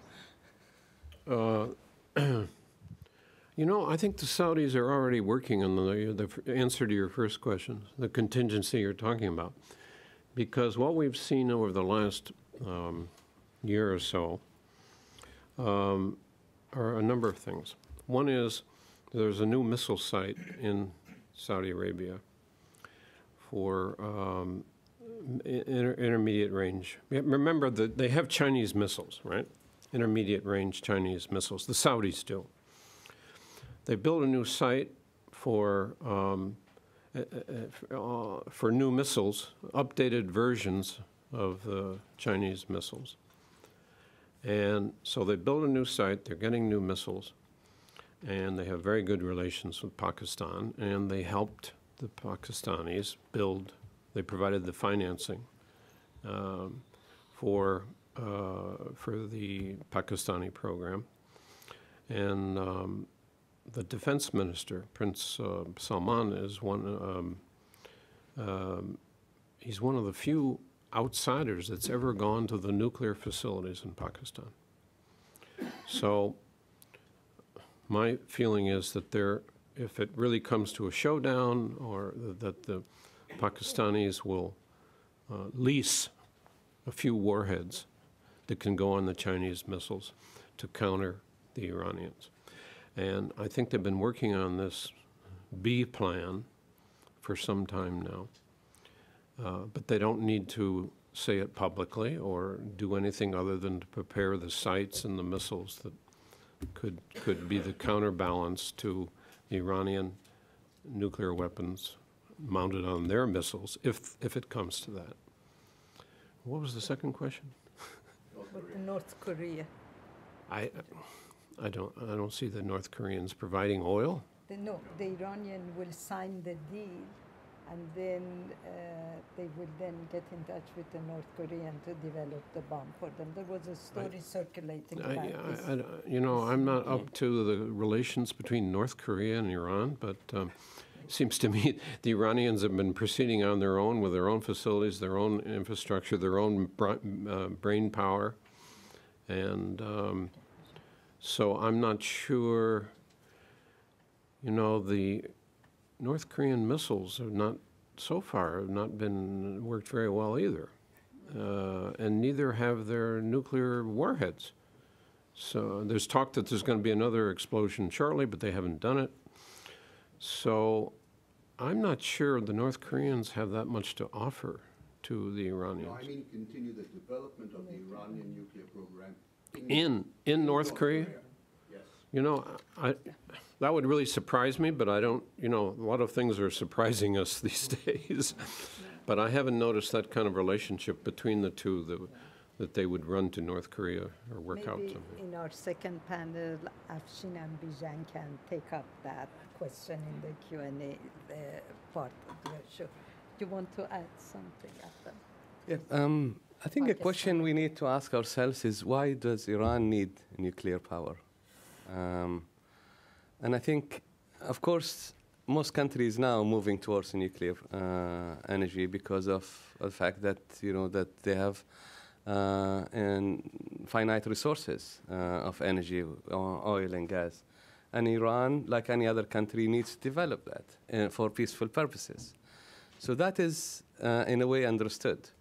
I think the Saudis are already working on the answer to your first question, the contingency you're talking about. Because what we've seen over the last year or so, are a number of things. One is there's a new missile site in Saudi Arabia for intermediate range. Remember that they have Chinese missiles, right? Intermediate range Chinese missiles. The Saudis do. They built a new site for new missiles, updated versions of the Chinese missiles. And so they built a new site, they're getting new missiles, and they have very good relations with Pakistan, and they helped the Pakistanis build, they provided the financing for the Pakistani program. And the defense minister, Prince Salman, is he's one of the few outsiders that's ever gone to the nuclear facilities in Pakistan. So my feeling is that if it really comes to a showdown, or that the Pakistanis will lease a few warheads that can go on the Chinese missiles to counter the Iranians. And I think they've been working on this B plan for some time now. But they don't need to say it publicly or do anything other than to prepare the sites and the missiles that could be the counterbalance to the Iranian nuclear weapons mounted on their missiles, if it comes to that. What was the second question? With North Korea. I don't see the North Koreans providing oil. No, the Iranian will sign the deal, and then they will then get in touch with the North Korean to develop the bomb for them. There was a story circulating about this. I'm not up to the relations between North Korea and Iran, but it seems to me the Iranians have been proceeding on their own with their own facilities, their own infrastructure, their own brain power. And so I'm not sure, the North Korean missiles have not, so far, have not been worked very well either. And neither have their nuclear warheads. So there's talk that there's going to be another explosion shortly, but they haven't done it. So I'm not sure the North Koreans have that much to offer to the Iranians. No, I mean continue the development of the Iranian nuclear program in North Korea? Yes. That would really surprise me, but I don't, a lot of things are surprising us these days. But I haven't noticed that kind of relationship between the two that they would run to North Korea or work out something. In our second panel, Afshin and Bijan can take up that question in the Q&A part of the show. Do you want to add something after? Yeah, I think a question we need to ask ourselves is, why does Iran need nuclear power? And I think, of course, most countries now moving towards nuclear energy because of the fact that that they have finite resources of energy, oil and gas, and Iran, like any other country, needs to develop that for peaceful purposes. So that is, in a way, understood.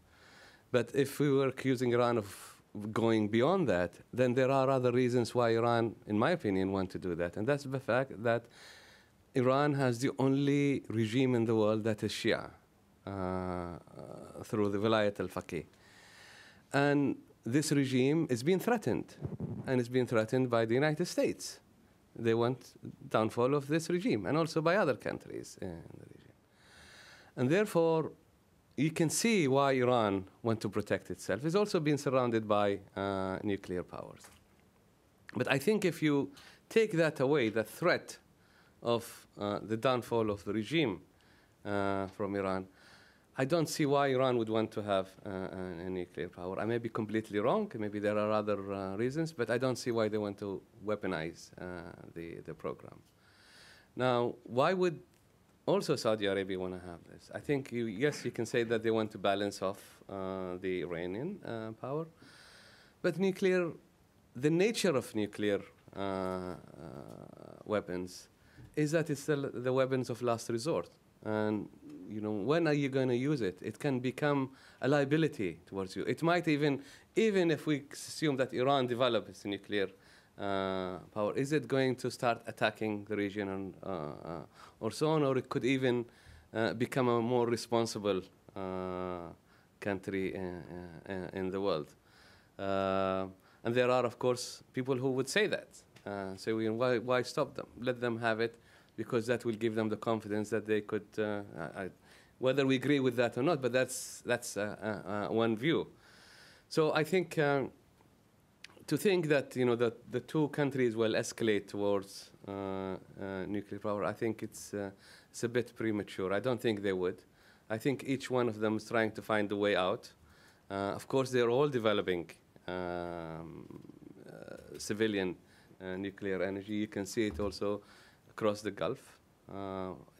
But if we were accusing Iran of going beyond that, then there are other reasons why Iran, in my opinion, want to do that. And that's the fact that Iran has the only regime in the world that is Shia through the Vilayat al-Faqih. And this regime is being threatened, and it's being threatened by the United States. They want downfall of this regime, and also by other countries in the region. And therefore, you can see why Iran wants to protect itself. It's also been surrounded by nuclear powers. But I think if you take that away, the threat of the downfall of the regime from Iran, I don't see why Iran would want to have a nuclear power. I may be completely wrong. Maybe there are other reasons, but I don't see why they want to weaponize the program. Now, why would also Saudi Arabia want to have this? I think, yes, you can say that they want to balance off the Iranian power. But the nature of nuclear weapons is that it's the weapons of last resort. And when are you going to use it? It can become a liability towards you. It might even if we assume that Iran develops nuclear power, is it going to start attacking the region and, or so on, or it could even become a more responsible country in the world? And there are, of course, people who would say that. Say, why stop them? Let them have it, because that will give them the confidence that they could, whether we agree with that or not, but that's one view. So I think to think that that the two countries will escalate towards nuclear power, I think it's a bit premature. I don't think they would. I think each one of them is trying to find a way out. Of course, they're all developing civilian nuclear energy. You can see it also across the Gulf.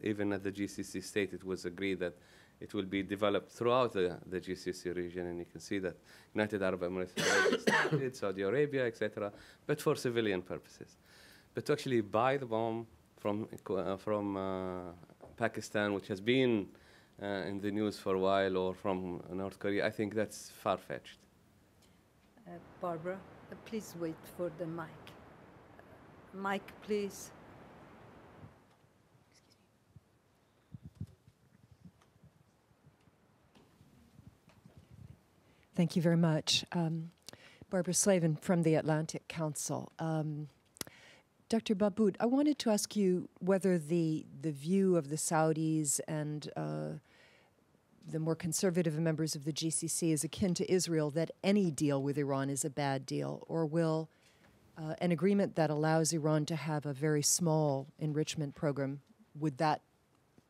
Even at the GCC state, it was agreed that it will be developed throughout the GCC region, and you can see that United Arab Emirates started, Saudi Arabia, etc., but for civilian purposes. But to actually buy the bomb from Pakistan, which has been in the news for a while, or from North Korea, I think that's far-fetched. Barbara, please wait for the mic. Mic, please. Thank you very much. Barbara Slavin from the Atlantic Council. Dr. Baboud, I wanted to ask you whether the view of the Saudis and the more conservative members of the GCC is akin to Israel, that any deal with Iran is a bad deal, or will an agreement that allows Iran to have a very small enrichment program, would that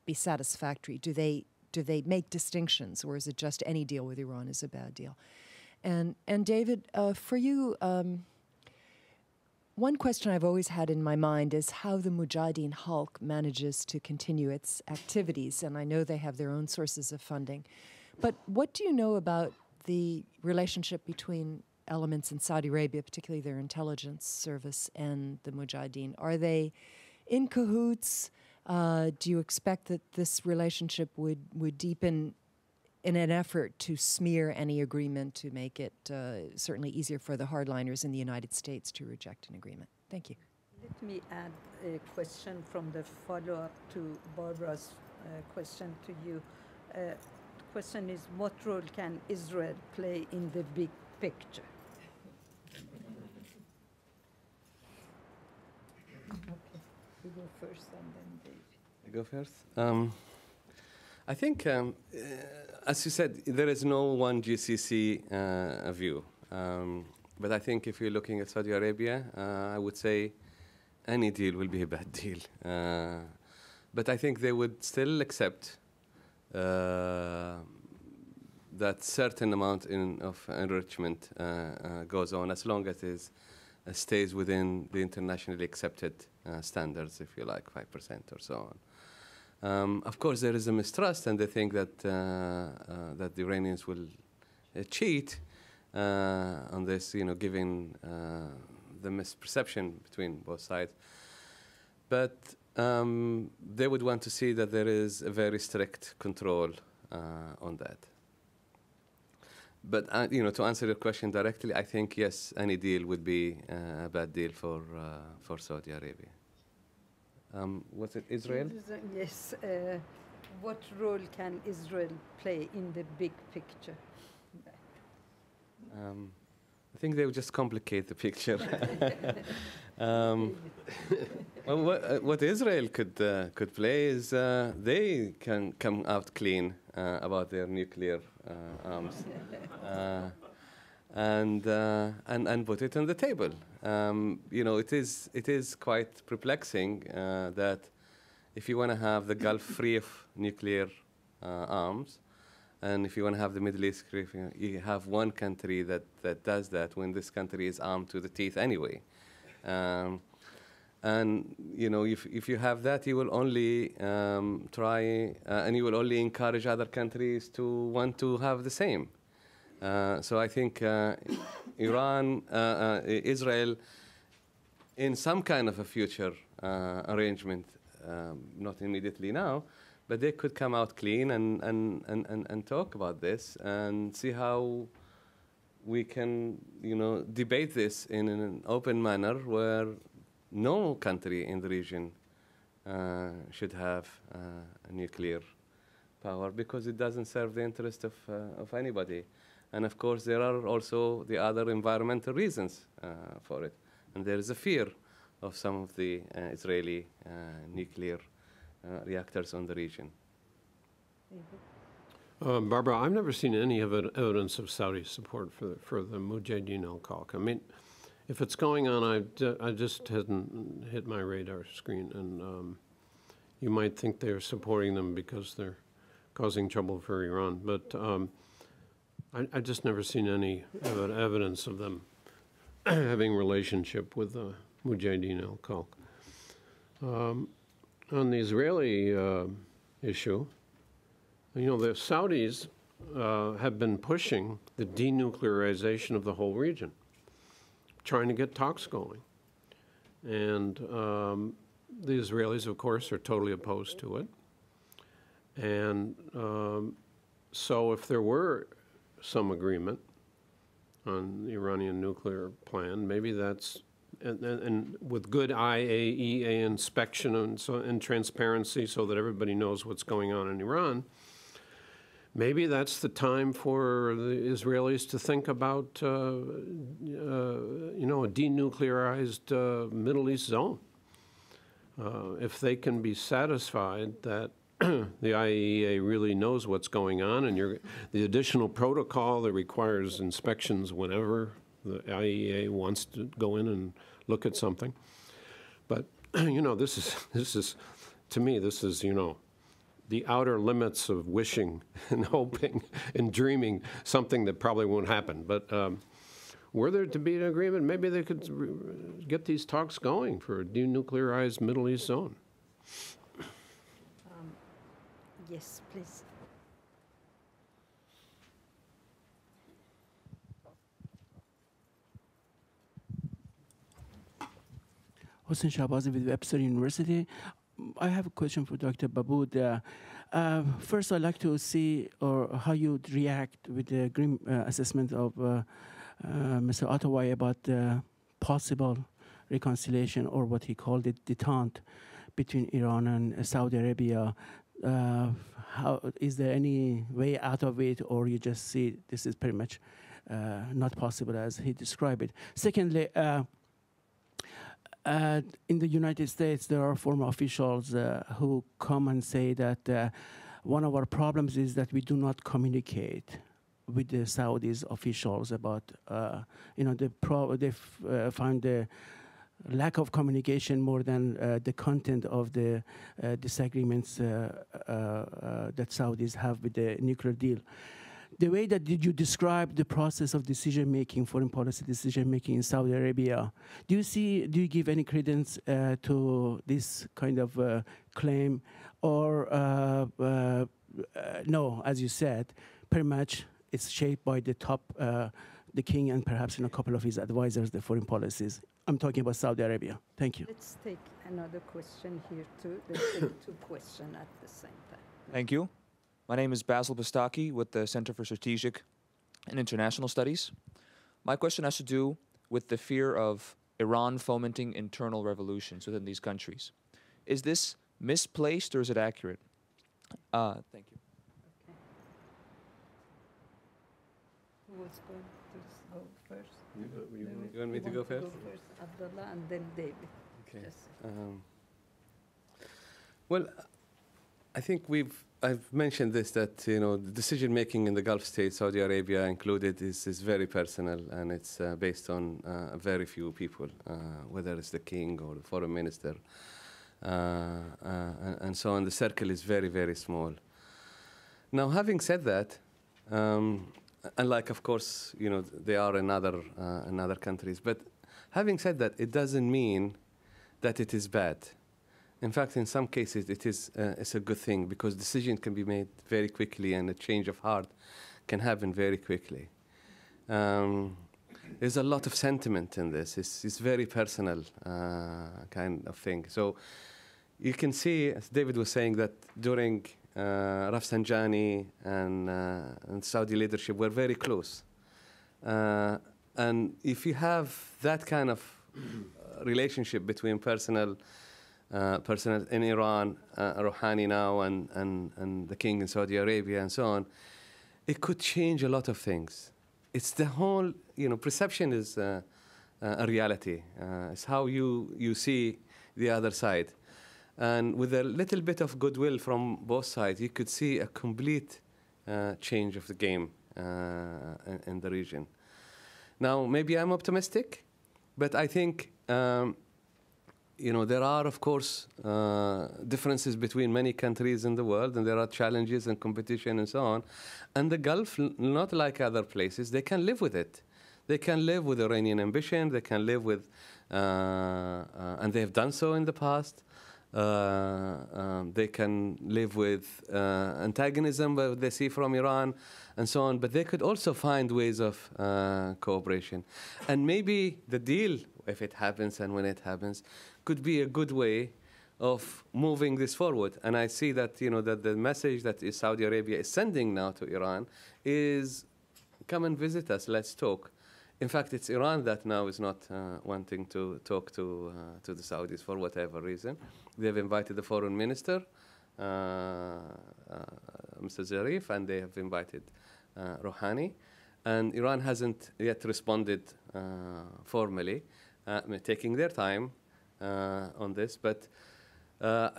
be satisfactory? Do they make distinctions, or is it just any deal with Iran is a bad deal? And David, for you, one question I've always had in my mind is how the Mujahideen Halq manages to continue its activities, and I know they have their own sources of funding. But what do you know about the relationship between elements in Saudi Arabia, particularly their intelligence service, and the Mujahideen? Are they in cahoots? Do you expect that this relationship would deepen in an effort to smear any agreement, to make it certainly easier for the hardliners in the United States to reject an agreement? Thank you. Let me add a question from the follow-up to Barbara's question to you. The question is, what role can Israel play in the big picture? Okay, you go first and then David. I go first? I think, as you said, there is no one GCC view. But I think if you're looking at Saudi Arabia, I would say any deal will be a bad deal. But I think they would still accept that certain amount of enrichment goes on, as long as it stays within the internationally accepted standards, if you like, 5% or so on. Of course, there is a mistrust, and they think that that the Iranians will cheat on this, given the misperception between both sides. But they would want to see that there is a very strict control on that. But to answer your question directly, I think yes, any deal would be a bad deal for Saudi Arabia. Was it Israel? Yes. What role can Israel play in the big picture? I think they would just complicate the picture. Well, what Israel could play is they can come out clean about their nuclear arms and put it on the table. It is quite perplexing that if you want to have the Gulf free of nuclear arms, and if you want to have the Middle East free, you have one country that does that when this country is armed to the teeth anyway. And if you have that, you will only try and you will only encourage other countries to want to have the same. So I think Israel, in some kind of a future arrangement, not immediately now, but they could come out clean and talk about this and see how we can, debate this in an open manner where no country in the region should have a nuclear power, because it doesn't serve the interest of anybody. And of course, there are also the other environmental reasons for it. And there is a fear of some of the Israeli nuclear reactors on the region. Barbara, I've never seen any evidence of Saudi support for the Mujahideen al-Khalq. I mean, if it's going on, I just hadn't hit my radar screen. And you might think they're supporting them because they're causing trouble for Iran. But I just never seen any evidence of them having relationship with the Mujahideen al-Khalq. On the Israeli issue, the Saudis have been pushing the denuclearization of the whole region, trying to get talks going. And the Israelis, of course, are totally opposed to it. And so if there were some agreement on the Iranian nuclear plan, maybe that's, and with good IAEA inspection and transparency so that everybody knows what's going on in Iran, maybe that's the time for the Israelis to think about, a denuclearized Middle East zone. If they can be satisfied that the IAEA really knows what's going on, and the additional protocol that requires inspections whenever the IAEA wants to go in and look at something. But, this is, to me, this is, the outer limits of wishing and hoping and dreaming something that probably won't happen. But were there to be an agreement, maybe they could get these talks going for a denuclearized Middle East zone. Yes, please. Hossein Shahbazi with Webster University. I have a question for Dr. Baboud. First, I'd like to see how you'd react with the grim assessment of Mr. Ottaway about the possible reconciliation, or what he called it, detente, between Iran and Saudi Arabia. Is there any way out of it, or you just see this is pretty much not possible as he described it? Secondly, in the United States, there are former officials who come and say that one of our problems is that we do not communicate with the Saudis officials about, they find the lack of communication more than the content of the disagreements that Saudis have with the nuclear deal. The way that you describe the process of decision-making, foreign policy decision-making in Saudi Arabia, do you give any credence to this kind of claim, or no, as you said, pretty much it's shaped by the top, the king and perhaps a couple of his advisors, the foreign policies? I'm talking about Saudi Arabia. Thank you. Let's take another question here too. Let's take two questions at the same time. Thank you. My name is Basil Bastaki with the Center for Strategic and International Studies. My question has to do with the fear of Iran fomenting internal revolutions within these countries. Is this misplaced, or is it accurate? Thank you. Okay. Who was going to go first? You want me to go first? Abdullah, and then David. Okay. Well, I think I've mentioned this, that the decision making in the Gulf states, Saudi Arabia included, is very personal, and it's based on very few people, whether it's the king or the foreign minister, and so on. The circle is very, very small. Now, having said that, unlike, of course, they are in other countries, but having said that, it doesn't mean that it is bad. In fact, in some cases, it's a good thing, because decision can be made very quickly, and a change of heart can happen very quickly. There's a lot of sentiment in this. It's very personal kind of thing. So you can see, as David was saying, that during Rafsanjani and Saudi leadership were very close. And if you have that kind of relationship between personal in Iran, Rouhani now, and the king in Saudi Arabia, and so on, it could change a lot of things. It's the whole, perception is a reality. It's how you see the other side. And with a little bit of goodwill from both sides, you could see a complete change of the game in the region. Now, maybe I'm optimistic, but I think there are, of course, differences between many countries in the world, and there are challenges and competition and so on. And the Gulf, not like other places, they can live with it. They can live with Iranian ambition. They can live with, and they have done so in the past. They can live with antagonism that they see from Iran and so on, but they could also find ways of cooperation. And maybe the deal, if it happens and when it happens, could be a good way of moving this forward. And I see that, that the message that Saudi Arabia is sending now to Iran is, come and visit us, let's talk. In fact, it's Iran that now is not wanting to talk to the Saudis for whatever reason. They've invited the foreign minister, Mr. Zarif, and they have invited Rouhani. And Iran hasn't yet responded formally, taking their time on this. But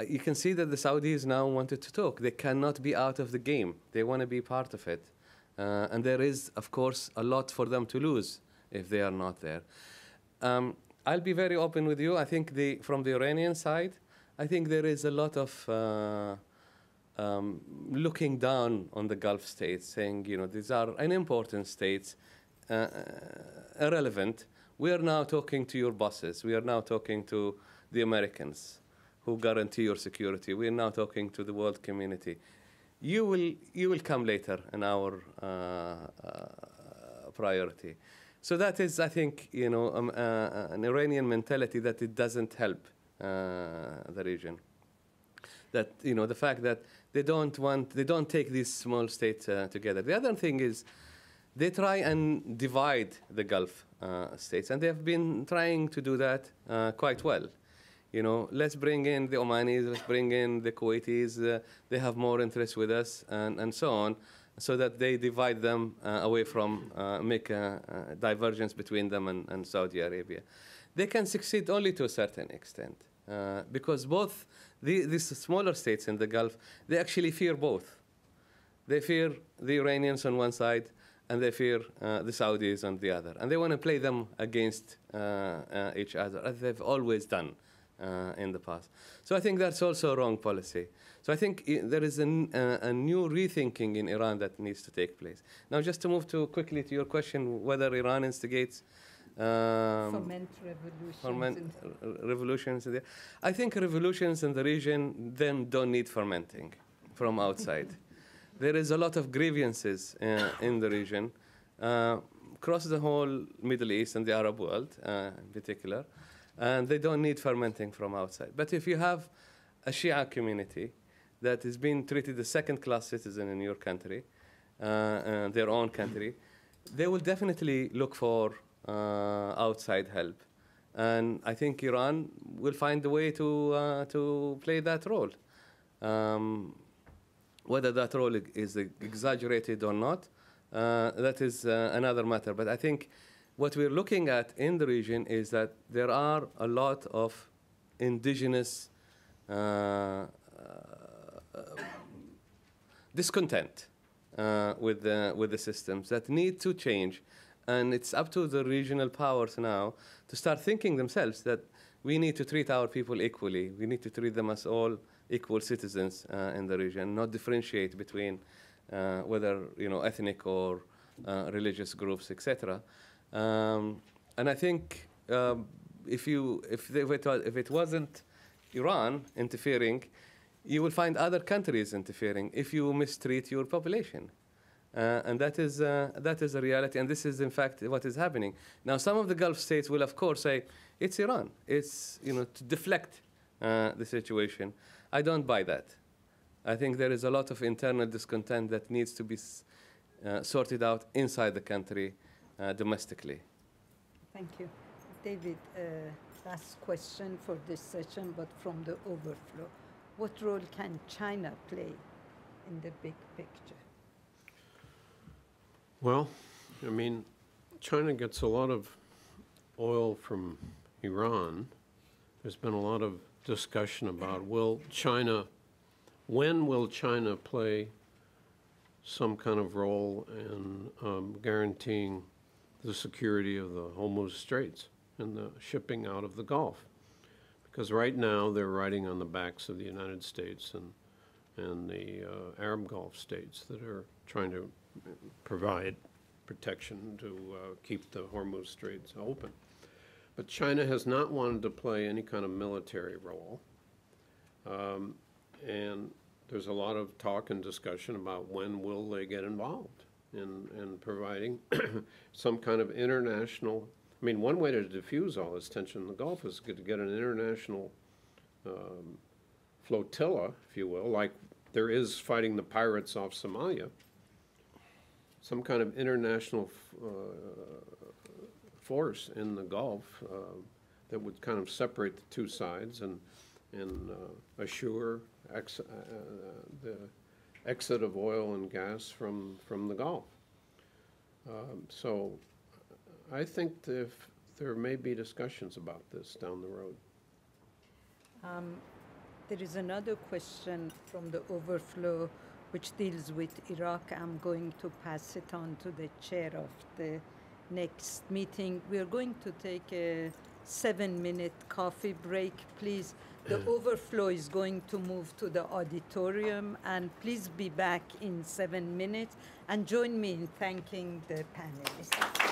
you can see that the Saudis now wanted to talk. They cannot be out of the game. They want to be part of it. And there is, of course, a lot for them to lose if they are not there. I'll be very open with you. I think from the Iranian side, I think there is a lot of looking down on the Gulf states, saying, these are unimportant states, irrelevant. We are now talking to your bosses. We are now talking to the Americans who guarantee your security. We are now talking to the world community. You will come later in our priority. So that is, I think, an Iranian mentality that it doesn't help the region. That the fact that they don't take these small states together. The other thing is, they try and divide the Gulf states, and they have been trying to do that quite well. Let's bring in the Omanis, let's bring in the Kuwaitis. They have more interest with us, and so on, so that they divide them away from, make a divergence between them and Saudi Arabia. They can succeed only to a certain extent, because both these smaller states in the Gulf, they actually fear both. They fear the Iranians on one side, and they fear the Saudis on the other. And they want to play them against each other, as they've always done in the past. So I think that's also a wrong policy. So I think there is a new rethinking in Iran that needs to take place. Now, just to move quickly to your question, whether Iran instigates foment revolutions. I think revolutions in the region then don't need fomenting from outside. There is a lot of grievances in the region, across the whole Middle East and the Arab world in particular, and they don't need fermenting from outside. But if you have a Shia community that is being treated as second-class citizen in your country, their own country, they will definitely look for outside help. And I think Iran will find a way to play that role. Whether that role is exaggerated or not, that is another matter. But I think what we're looking at in the region is that there are a lot of indigenous discontent with the systems that need to change. And it's up to the regional powers now to start thinking themselves that we need to treat our people equally. We need to treat them as all equal citizens in the region, not differentiate between whether ethnic or religious groups, etc. And I think if it wasn't Iran interfering, you will find other countries interfering if you mistreat your population. And that is a reality, and this is in fact what is happening. Now, some of the Gulf states will, of course, say it's Iran. It's to deflect the situation. I don't buy that. I think there is a lot of internal discontent that needs to be sorted out inside the country domestically. Thank you. David, last question for this session, but from the overflow. What role can China play in the big picture? Well, I mean, China gets a lot of oil from Iran. There's been a lot of discussion about when will China play some kind of role in guaranteeing the security of the Hormuz Straits and the shipping out of the Gulf? Because right now they're riding on the backs of the United States and the Arab Gulf states that are trying to provide protection to keep the Hormuz Straits open. But China has not wanted to play any kind of military role. And there's a lot of talk and discussion about when will they get involved in providing some kind of international. I mean, one way to diffuse all this tension in the Gulf is to get an international flotilla, if you will, like there is fighting the pirates off Somalia, some kind of international force in the Gulf that would kind of separate the two sides and assure the exit of oil and gas from the Gulf. So I think there may be discussions about this down the road. There is another question from the overflow which deals with Iraq. I'm going to pass it on to the chair of the next meeting. We are going to take a 7-minute coffee break, please. The overflow is going to move to the auditorium, and please be back in 7 minutes. And join me in thanking the panelists.